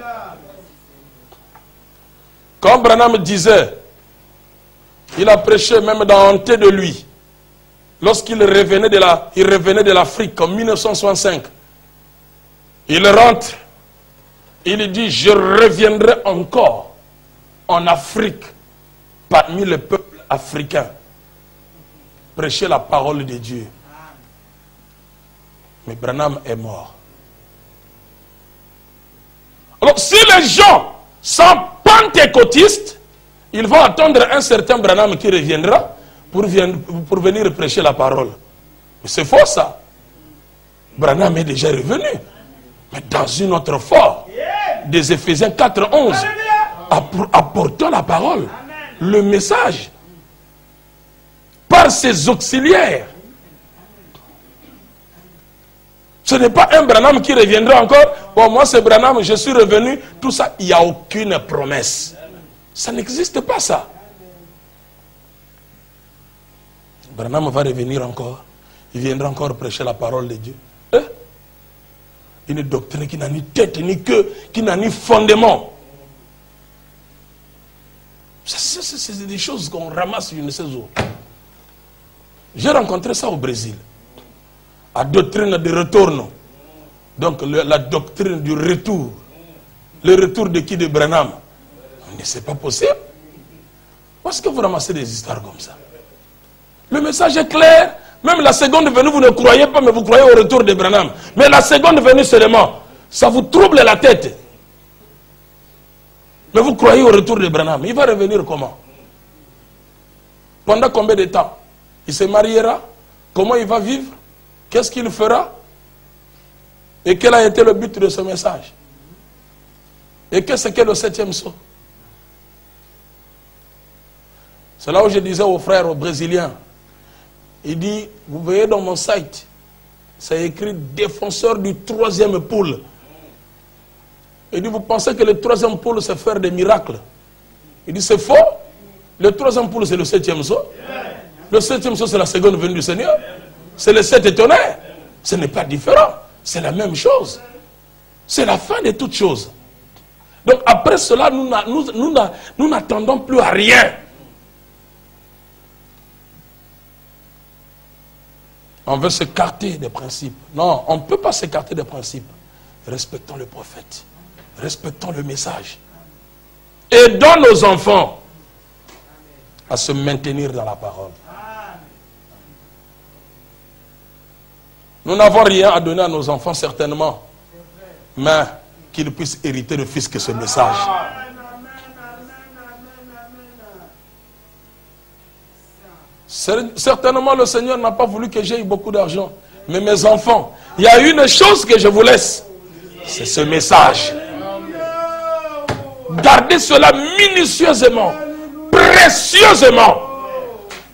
Comme Branham disait, il a prêché même dans honte de lui. Lorsqu'il revenait de l'Afrique en 1965, il rentre, il dit, je reviendrai encore en Afrique, parmi les peuples africains, prêcher la parole de Dieu. Mais Branham est mort. Alors si les gens sont pentecôtistes, ils vont attendre un certain Branham qui reviendra pour venir prêcher la parole. Mais c'est faux ça. Branham est déjà revenu. Mais dans une autre forme. Des Éphésiens 4:11. Apportant la parole. Le message. Par ses auxiliaires. Ce n'est pas un Branham qui reviendra encore. Bon, moi c'est Branham, je suis revenu. Tout ça, il n'y a aucune promesse. Ça n'existe pas ça. Branham va revenir encore. Il viendra encore prêcher la parole de Dieu. Une doctrine qui n'a ni tête ni queue, qui n'a ni fondement. C'est des choses qu'on ramasse une saison. J'ai rencontré ça au Brésil. La doctrine de retour. Donc la doctrine du retour. Le retour de qui? De Branham. Mais c'est pas possible. Parce que vous ramassez des histoires comme ça. Le message est clair. Même la seconde venue, vous ne croyez pas, mais vous croyez au retour de Branham. Mais la seconde venue seulement, ça vous trouble la tête. Mais vous croyez au retour de Branham. Il va revenir comment? Pendant combien de temps? Il se mariera? Comment il va vivre? Qu'est-ce qu'il fera? Et quel a été le but de ce message? Et qu'est-ce qu'est le 7e sceau? C'est là où je disais aux frères, aux Brésiliens, il dit, vous voyez dans mon site, c'est écrit défenseur du troisième pôle. Il dit, vous pensez que le troisième pôle, c'est faire des miracles? Il dit, c'est faux. Le troisième pôle, c'est le septième sceau. Le septième sceau, c'est la seconde venue du Seigneur. C'est le sept tonnerres. Ce n'est pas différent. C'est la même chose. C'est la fin de toutes choses. Donc après cela, nous n'attendons plus à rien. On veut s'écarter des principes. Non, on ne peut pas s'écarter des principes. Respectons le prophète. Respectons le message. Aidons nos enfants à se maintenir dans la parole. Nous n'avons rien à donner à nos enfants, certainement. Mais qu'ils puissent hériter de fils que ce message. Certainement, le Seigneur n'a pas voulu que j'aie beaucoup d'argent. Mais mes enfants, il y a une chose que je vous laisse. C'est ce message. Gardez cela minutieusement, précieusement.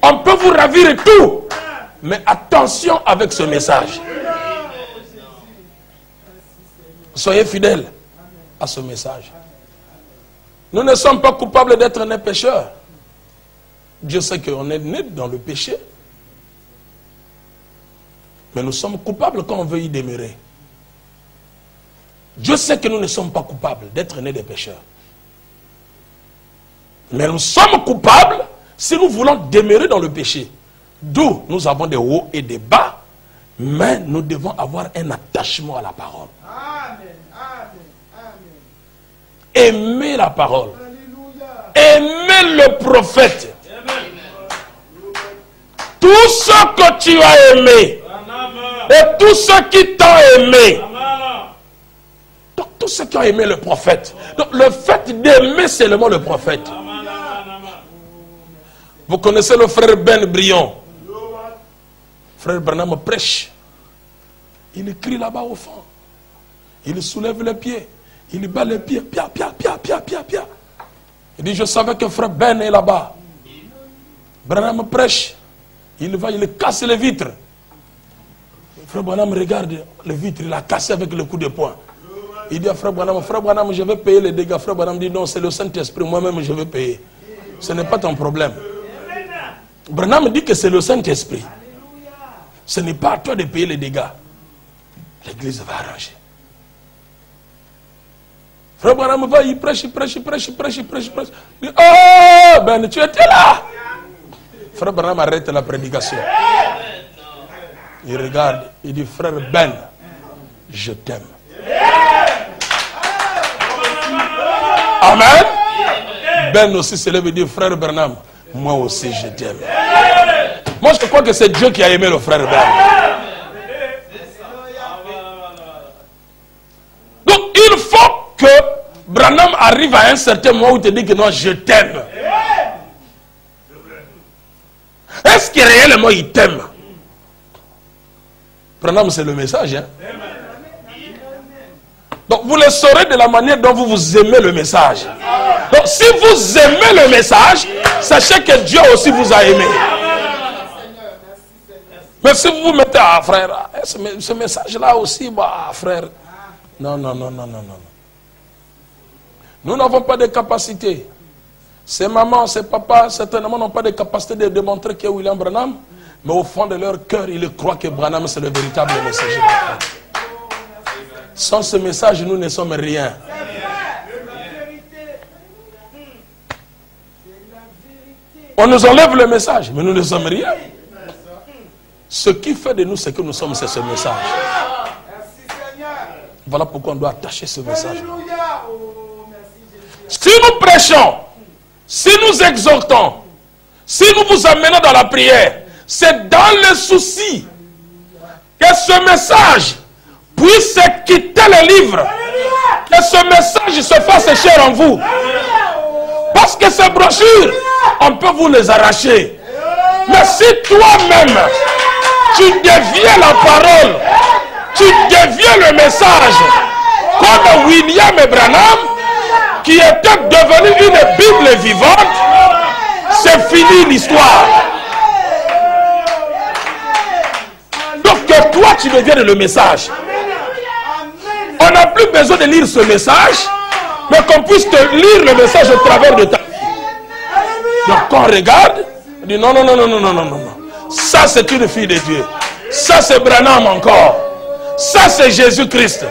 On peut vous ravir et tout. Mais attention avec ce message. Soyez fidèles à ce message. Nous ne sommes pas coupables d'être nés pécheurs. Dieu sait qu'on est né dans le péché. Mais nous sommes coupables quand on veut y demeurer. Dieu sait que nous ne sommes pas coupables d'être nés des pécheurs. Mais nous sommes coupables si nous voulons demeurer dans le péché. D'où nous avons des hauts et des bas. Mais nous devons avoir un attachement à la parole. Amen. Aimer la parole. Aimer le prophète. Tout ce que tu as aimé et tous ceux qui t'ont aimé. Donc tous ceux qui ont aimé le prophète. Donc le fait d'aimer seulement le prophète. Vous connaissez le frère Ben Brion. Frère Branham prêche. Il écrit là-bas au fond. Il soulève les pieds. Il bat les pieds. Pia, pia, pia, pia, pia, pia. Il dit, je savais que frère Ben est là-bas. Branham prêche. Il va, il casse les vitres. Frère Branham regarde les vitres. Il a cassé avec le coup de poing. Il dit à frère Branham, je vais payer les dégâts. Frère Branham dit, non, c'est le Saint-Esprit. Moi-même, je vais payer. Ce n'est pas ton problème. Branham dit que c'est le Saint-Esprit. Ce n'est pas à toi de payer les dégâts. L'église va arranger. Frère Branham va, il prêche. Il dit, oh, Ben, tu étais là. Frère Branham arrête la prédication. Il regarde, il dit, frère Ben, je t'aime. Amen. Ben aussi se lève et dit, frère Branham, moi aussi je t'aime. Moi je crois que c'est Dieu qui a aimé le frère Ben. Donc il faut que Branham arrive à un certain moment où il te dit que non, je t'aime. Est-ce que réellement il t'aime? Branham, c'est le message. Hein? Donc vous le saurez de la manière dont vous aimez le message. Donc si vous aimez le message, sachez que Dieu aussi vous a aimé. Mais si vous vous mettez à frère, ce message-là aussi, bah, frère. Non. Nous n'avons pas de capacité. Ces mamans, ces papas, certainement n'ont pas de capacité de démontrer qui est William Branham. Mais au fond de leur cœur, ils croient que Branham c'est le véritable messager. Sans ce message, nous ne sommes rien. On nous enlève le message, mais nous ne sommes rien. Ce qui fait de nous ce que nous sommes, c'est ce message. Voilà pourquoi on doit attacher ce message. Si nous prêchons, si nous exhortons, si nous vous amenons dans la prière, c'est dans le souci que ce message puisse quitter les livres, que ce message se fasse cher en vous. Parce que ces brochures, on peut vous les arracher. Mais si toi-même, tu deviens la parole, tu deviens le message, comme William Branham, qui était devenu une Bible vivante, c'est fini l'histoire. Donc que toi toi tu deviennes le message. On n'a plus besoin de lire ce message, mais qu'on puisse te lire le message au travers de ta vie. Donc quand on regarde, on dit non, non, non, non, non, non, non, non. Ça c'est une fille de Dieu. Ça c'est Branham encore. Ça c'est Jésus-Christ.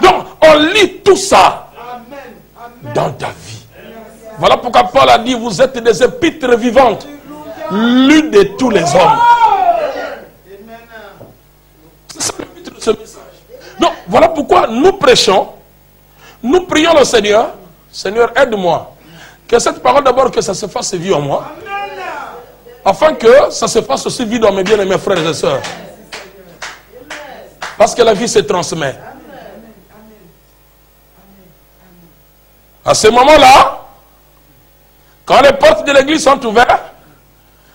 Donc on lit tout ça dans ta vie. Voilà pourquoi Paul a dit, vous êtes des épîtres vivantes, lues de tous les hommes. C'est le but de ce message. Donc voilà pourquoi nous prêchons, nous prions le Seigneur. Seigneur, aide-moi. Que cette parole d'abord, que ça se fasse vivre en moi. Afin que ça se fasse aussi vivre dans mes bien-aimés frères et sœurs. Parce que la vie se transmet. À ce moment-là, quand les portes de l'église sont ouvertes,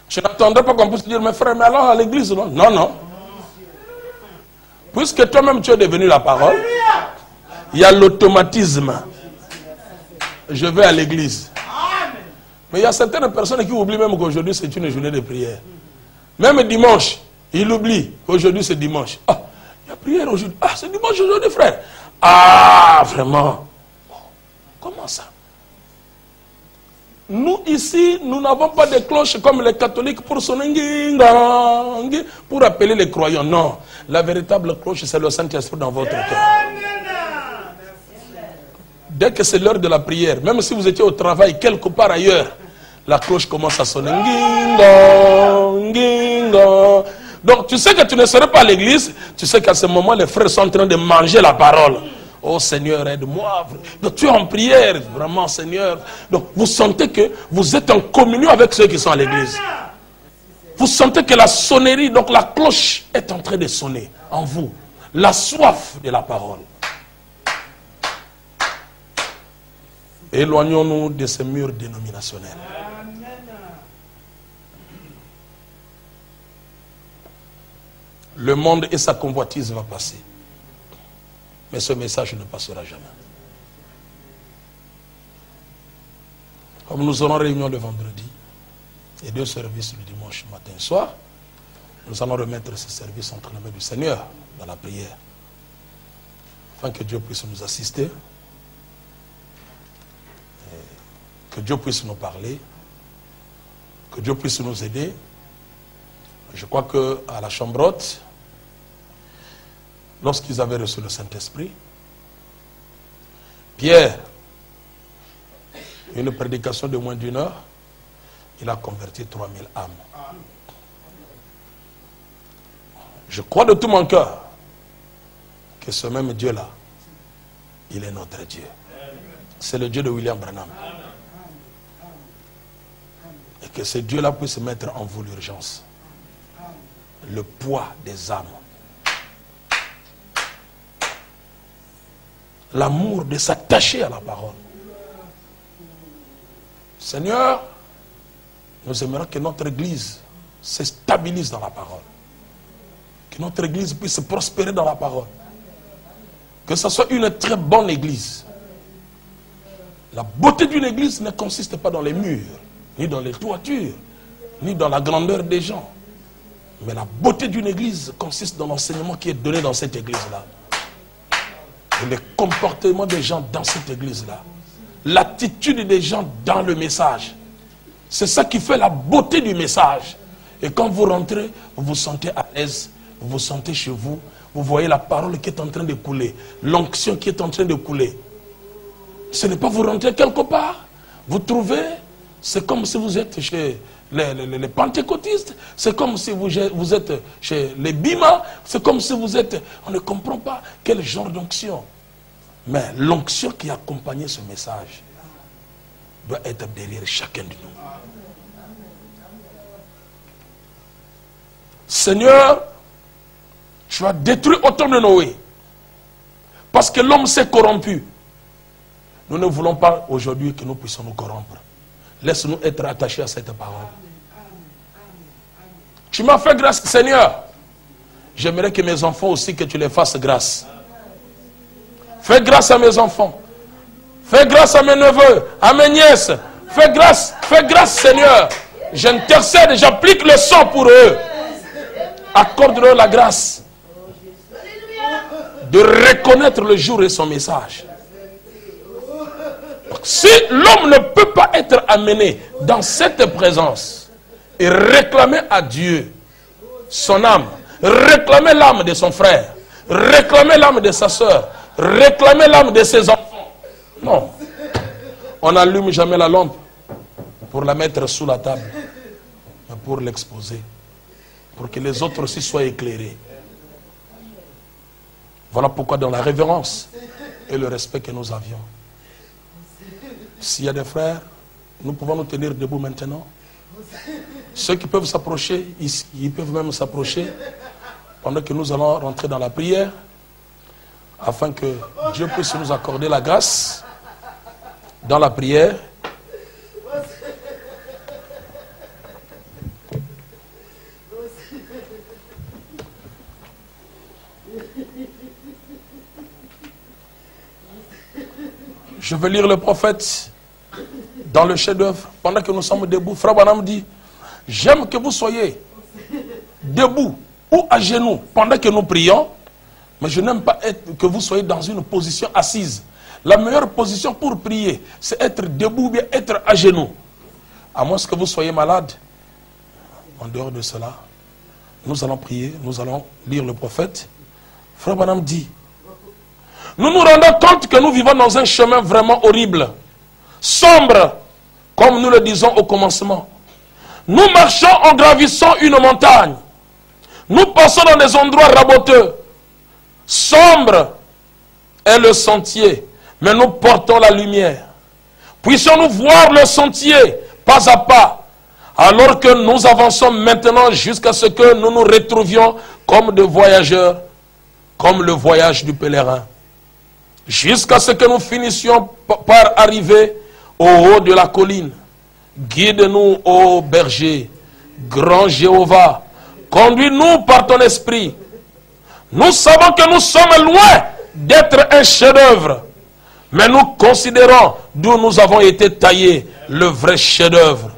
je n'attendrai pas qu'on puisse dire, mes frères, mais alors à l'église, non? Non, non. Puisque toi-même tu es devenu la parole, il y a l'automatisme. Je vais à l'église. Mais il y a certaines personnes qui oublient même qu'aujourd'hui c'est une journée de prière. Même dimanche, ils oublient qu'aujourd'hui c'est dimanche. Ah, il y a prière aujourd'hui. Ah, c'est dimanche aujourd'hui, frère. Ah, vraiment. Comment ça? Nous ici, nous n'avons pas de cloches comme les catholiques pour sonner, pour appeler les croyants. Non, la véritable cloche, c'est le Saint-Esprit dans votre cœur. Dès que c'est l'heure de la prière, même si vous étiez au travail quelque part ailleurs, la cloche commence à sonner. Donc tu sais que tu ne serais pas à l'église, tu sais qu'à ce moment, les frères sont en train de manger la parole. Oh Seigneur, aide-moi. Donc tu es en prière, vraiment Seigneur. Donc vous sentez que vous êtes en communion avec ceux qui sont à l'église. Vous sentez que la sonnerie, donc la cloche est en train de sonner en vous. La soif de la parole. Éloignons-nous de ces murs dénominationnels. Le monde et sa convoitise vont passer. Mais ce message ne passera jamais. Comme nous aurons réunion le vendredi et 2 services le dimanche matin et soir, nous allons remettre ce service entre les mains du Seigneur dans la prière. Afin que Dieu puisse nous assister, que Dieu puisse nous parler, que Dieu puisse nous aider. Je crois qu'à la chambre haute, lorsqu'ils avaient reçu le Saint-Esprit, Pierre, une prédication de moins d'1 heure, il a converti 3000 âmes. Je crois de tout mon cœur que ce même Dieu-là, il est notre Dieu. C'est le Dieu de William Branham. Et que ce Dieu-là puisse mettre en vous l'urgence, le poids des âmes. L'amour de s'attacher à la parole. Seigneur, nous aimerions que notre église se stabilise dans la parole. Que notre église puisse prospérer dans la parole. Que ce soit une très bonne église. La beauté d'une église ne consiste pas dans les murs, ni dans les toitures, ni dans la grandeur des gens. Mais la beauté d'une église consiste dans l'enseignement qui est donné dans cette église-là. Et le comportement des gens dans cette église-là. L'attitude des gens dans le message. C'est ça qui fait la beauté du message. Et quand vous rentrez, vous vous sentez à l'aise, vous vous sentez chez vous, vous voyez la parole qui est en train de couler, l'onction qui est en train de couler. Ce n'est pas vous rentrez quelque part, vous trouvez, c'est comme si vous êtes chez les pentecôtistes, c'est comme si vous êtes chez les Bima, c'est comme si vous êtes, on ne comprend pas quel genre d'onction. Mais l'onction qui accompagnait ce message doit être derrière chacun de nous. Seigneur, tu as détruit autant de Noé. Parce que l'homme s'est corrompu. Nous ne voulons pas aujourd'hui que nous puissions nous corrompre. Laisse-nous être attachés à cette parole. Tu m'as fait grâce, Seigneur. J'aimerais que mes enfants aussi, que tu les fasses grâce. Fais grâce à mes enfants. Fais grâce à mes neveux, à mes nièces. Fais grâce, Seigneur. J'intercède, j'applique le sang pour eux. Accorde-leur la grâce de reconnaître le jour et son message. Donc, si l'homme ne peut pas être amené dans cette présence et réclamer à Dieu son âme, réclamer l'âme de son frère, réclamer l'âme de sa soeur, réclamer l'âme de ses enfants, non. On n'allume jamais la lampe pour la mettre sous la table, mais pour l'exposer, pour que les autres aussi soient éclairés. Voilà pourquoi dans la révérence et le respect que nous avions, s'il y a des frères, nous pouvons nous tenir debout maintenant. Ceux qui peuvent s'approcher, ils peuvent même s'approcher pendant que nous allons rentrer dans la prière, afin que Dieu puisse nous accorder la grâce dans la prière. Je vais lire le prophète dans le chef-d'œuvre pendant que nous sommes debout. Frère Branham dit, j'aime que vous soyez debout ou à genoux pendant que nous prions, mais je n'aime pas que vous soyez dans une position assise. La meilleure position pour prier, c'est être debout ou bien être à genoux. À moins que vous soyez malade. En dehors de cela, nous allons prier, nous allons lire le prophète. Frère Branham dit, nous nous rendons compte que nous vivons dans un chemin vraiment horrible, sombre, comme nous le disons au commencement. Nous marchons en gravissant une montagne. Nous passons dans des endroits raboteux. Sombre est le sentier, mais nous portons la lumière. Puissions-nous voir le sentier pas à pas, alors que nous avançons maintenant jusqu'à ce que nous nous retrouvions comme des voyageurs, comme le voyage du pèlerin. Jusqu'à ce que nous finissions par arriver au haut de la colline. Guide-nous, ô berger, grand Jéhovah, conduis-nous par ton esprit. Nous savons que nous sommes loin d'être un chef-d'œuvre, mais nous considérons d'où nous avons été taillés le vrai chef-d'œuvre.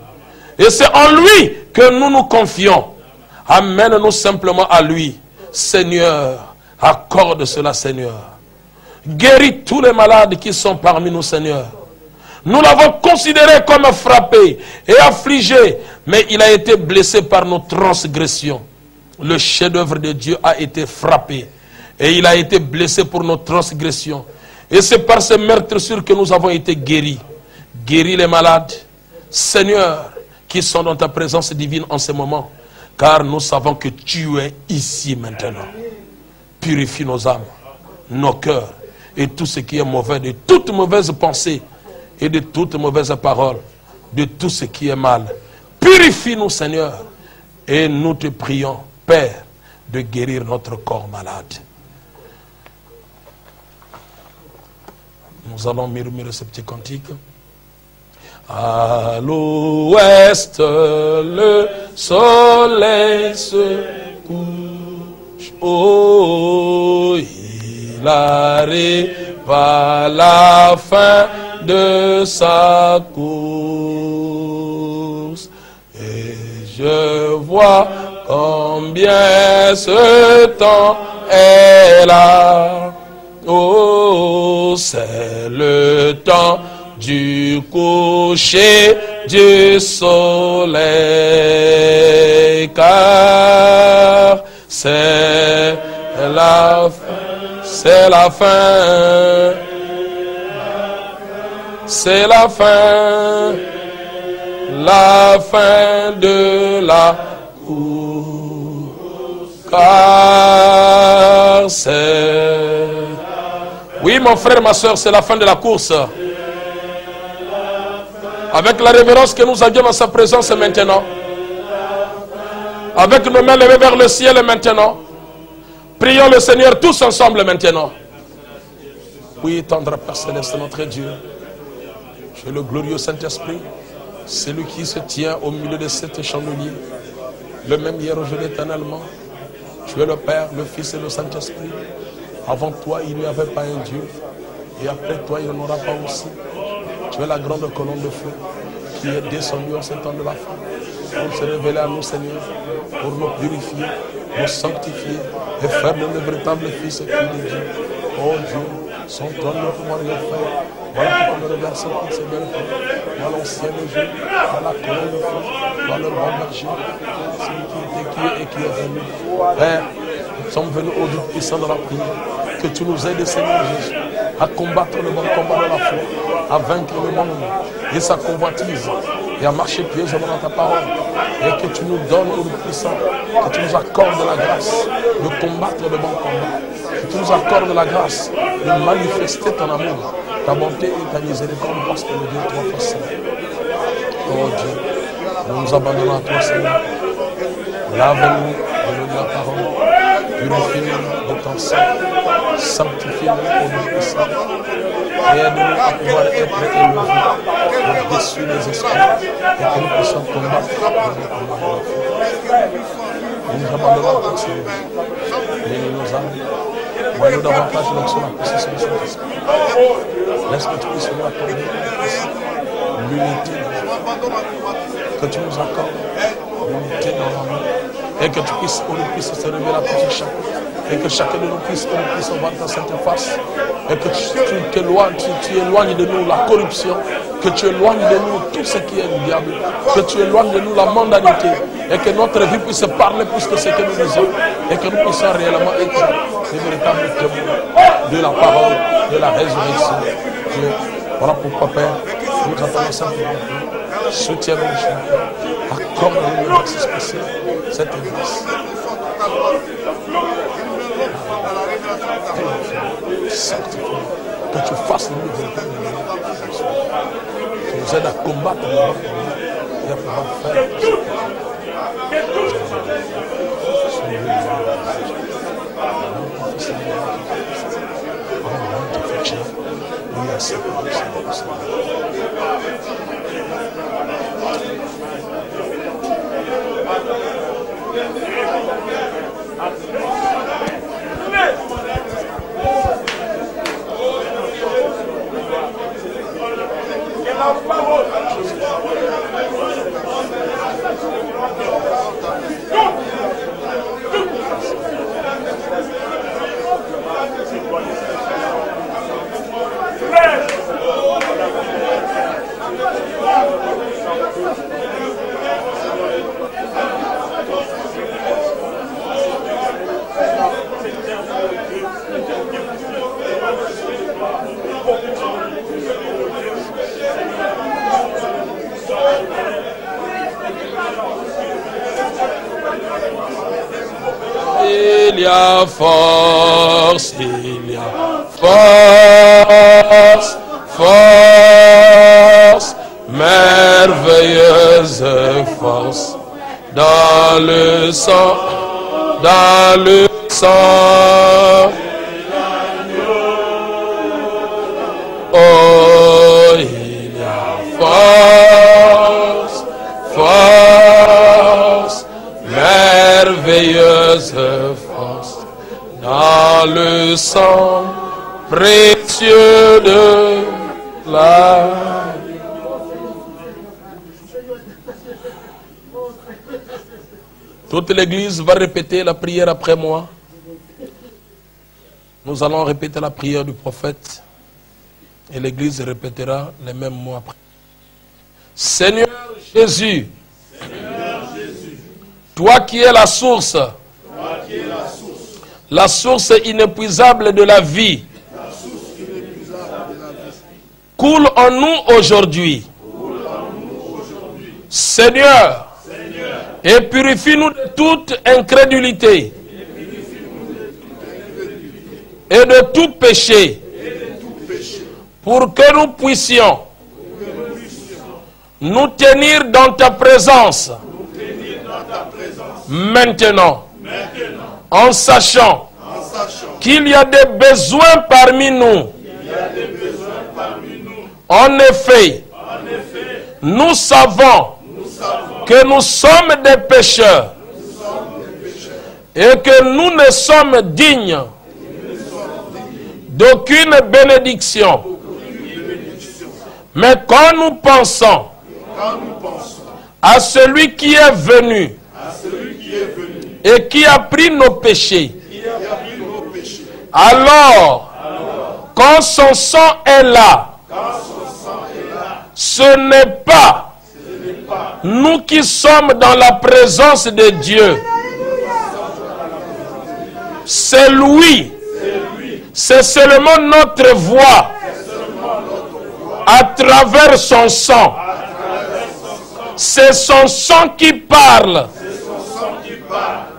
Et c'est en lui que nous nous confions. Amène-nous simplement à lui. Seigneur, accorde cela, Seigneur. Guéris tous les malades qui sont parmi nous, Seigneur. Nous l'avons considéré comme frappé et affligé, mais il a été blessé par nos transgressions. Le chef-d'œuvre de Dieu a été frappé et il a été blessé pour nos transgressions. Et c'est par ces meurtrissures que nous avons été guéris. Guéris les malades, Seigneur, qui sont dans ta présence divine en ce moment, car nous savons que tu es ici maintenant. Purifie nos âmes, nos cœurs, et tout ce qui est mauvais, de toute mauvaise pensée et de toute mauvaise parole, de tout ce qui est mal. Purifie-nous, Seigneur, et nous te prions, Père, de guérir notre corps malade. Nous allons murmurer ce petit cantique. À l'ouest, le soleil se couche. Oh, il arrive à la fin de sa course. Et je vois combien ce temps est là. Oh, c'est le temps du coucher du soleil, car c'est la fin, c'est la fin, c'est la fin de la course, car c'est... Oui, mon frère, ma soeur, c'est la fin de la course. Avec la révérence que nous avions dans sa présence maintenant, avec nos mains levées vers le ciel maintenant, prions le Seigneur tous ensemble maintenant. Oui, tendre Père Céleste, notre Dieu, tu es le glorieux Saint-Esprit, celui qui se tient au milieu de cet chandelier, le même hier, aujourd'hui, éternellement. Tu es le Père, le Fils et le Saint-Esprit. Avant toi, il n'y avait pas un Dieu, et après toi, il n'y en aura pas aussi. Tu es la grande colonne de feu qui est descendue en ce temps de la fin pour se révéler à nous, Seigneur, pour nous purifier, nous sanctifier et faire de nous véritables fils et filles de Dieu. Oh Dieu, son trône de pouvoir le faire. Voilà pourquoi nous reversons toutes ces belles fleurs. Voilà l'ancien Dieu, voilà la colonne de feu, voilà le bon berger, celui qui était, qui est et qui est venu. Père, nous sommes venus au Dieu puissant de la prière. Que tu nous aides, Seigneur Jésus, à combattre le bon combat de la foi, à vaincre le monde et sa convoitise, et à marcher pieusement dans ta parole. Et que tu nous donnes, au Dieu puissant, que tu nous accordes la grâce de combattre le bon combat. Que tu nous accordes la grâce de manifester ton amour, ta bonté et ta miséricorde, parce que le Dieu toi facile. Oh Dieu, nous nous abandonnons à toi, Seigneur. Lave-nous de la parole, purifie-nous de ton sang, sanctifie-nous au nom puissant. Et aide-nous à pouvoir être élevés au-dessus des esprits et que nous puissions combattre le combat de la foi. Nous nous abandonnons à toi, Seigneur. Bénis nos âmes. Vois-nous davantage l'action de la possession de Saint-Esprit. Laisse que tu puisses nous accorder l'unité. Que tu nous accordes l'unité dans l'amour. Et que tu puisses, que nous puissions se révéler à tout chacun. Et que chacun de nous puisse voir ta sainte face. Et que tu éloignes de nous la corruption. Que tu éloignes de nous tout ce qui est du diable. Que tu éloignes de nous la mondanité. Et que notre vie puisse parler plus que ce que nous disons. Et que nous puissions réellement être des véritables témoins de la parole, de la résurrection. Dieu, voilà pourquoi, Père, nous attendons simplement. Soutiens-nous, accorde-nous une grâce spéciale, cette grâce. Sanctifie-nous, que tu fasses de nous véritables. Tu nous aides à combattre le mal et à pouvoir faire. Il y a force, force, merveilleuse force, dans le sang, oh, il y a force, merveilleuse force, dans le sang précieux de la. Toute l'église va répéter la prière après moi. Nous allons répéter la prière du prophète et l'église répétera les mêmes mots après. Seigneur Jésus, toi qui es la source, la source inépuisable de la vie, coule en nous aujourd'hui. Seigneur, et purifie-nous de toute incrédulité et de tout péché, pour que nous puissions nous tenir dans ta présence maintenant, en sachant qu'il y a des besoins parmi nous. En effet, nous savons que nous sommes des pécheurs et que nous ne sommes dignes d'aucune bénédiction. Mais quand nous pensons à celui qui est venu et qui a pris nos péchés, alors Quand son sang est là, ce n'est pas nous qui sommes dans la présence de Dieu. C'est lui. C'est seulement notre voix à travers son sang. C'est son sang qui parle.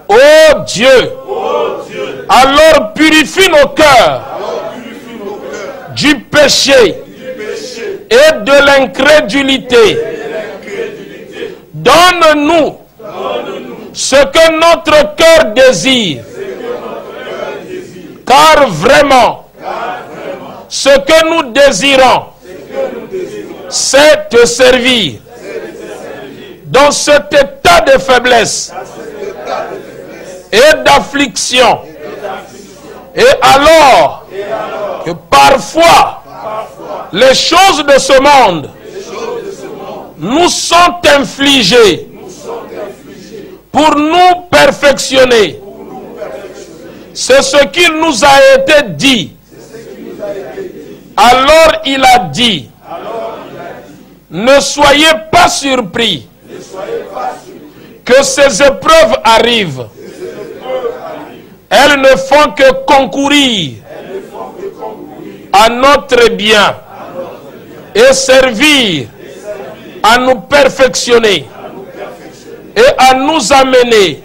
Oh Dieu, alors purifie nos cœurs du péché et de l'incrédulité. Donne-nous ce que notre cœur désire. Car vraiment, ce que nous désirons, c'est te servir. Dans cet état de faiblesse et d'affliction. Et alors que parfois les choses de ce monde nous sont infligées pour nous perfectionner. C'est ce qu'il nous a été dit. Alors il a dit, ne soyez pas surpris que ces épreuves arrivent. Elles ne font que concourir à notre bien et servir à nous perfectionner et à nous amener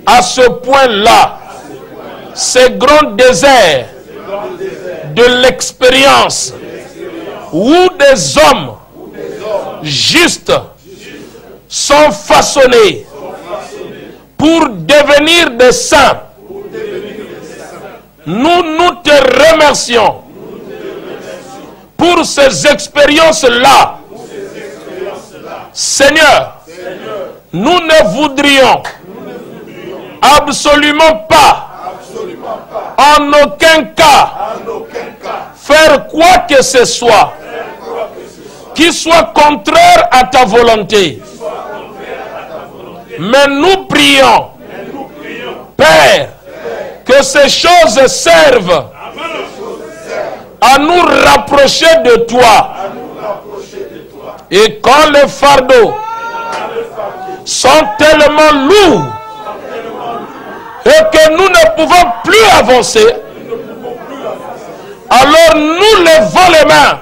à ce point-là, ces grands déserts de l'expérience où des hommes justes sont façonnés pour devenir des saints. Nous te remercions pour ces expériences-là. Seigneur, nous ne voudrions absolument pas, en aucun cas, faire quoi que ce soit qui soit contraire à ta volonté. Mais nous prions, Père, que ces choses servent à nous rapprocher de toi. Et quand les fardeaux sont tellement lourds et que nous ne pouvons plus avancer, alors nous levons les mains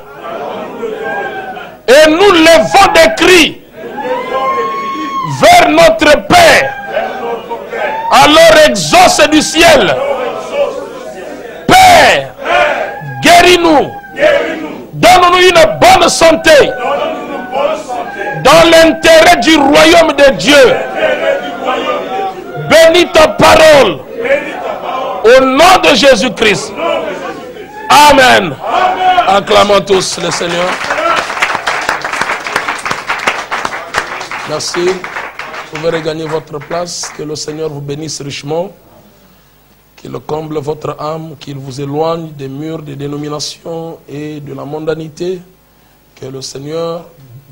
et nous levons des cris vers notre Père. Alors exauce du ciel, Père, guéris-nous, donne-nous une bonne santé dans l'intérêt du royaume de Dieu. Bénis ta parole au nom de Jésus-Christ. Amen. Acclamons tous le Seigneur. Merci. Vous pouvez regagner votre place. Que le Seigneur vous bénisse richement. Qu'il comble votre âme. Qu'il vous éloigne des murs des dénominations et de la mondanité. Que le Seigneur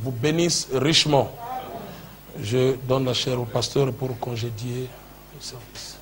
vous bénisse richement. Je donne la chair au pasteur pour congédier le service.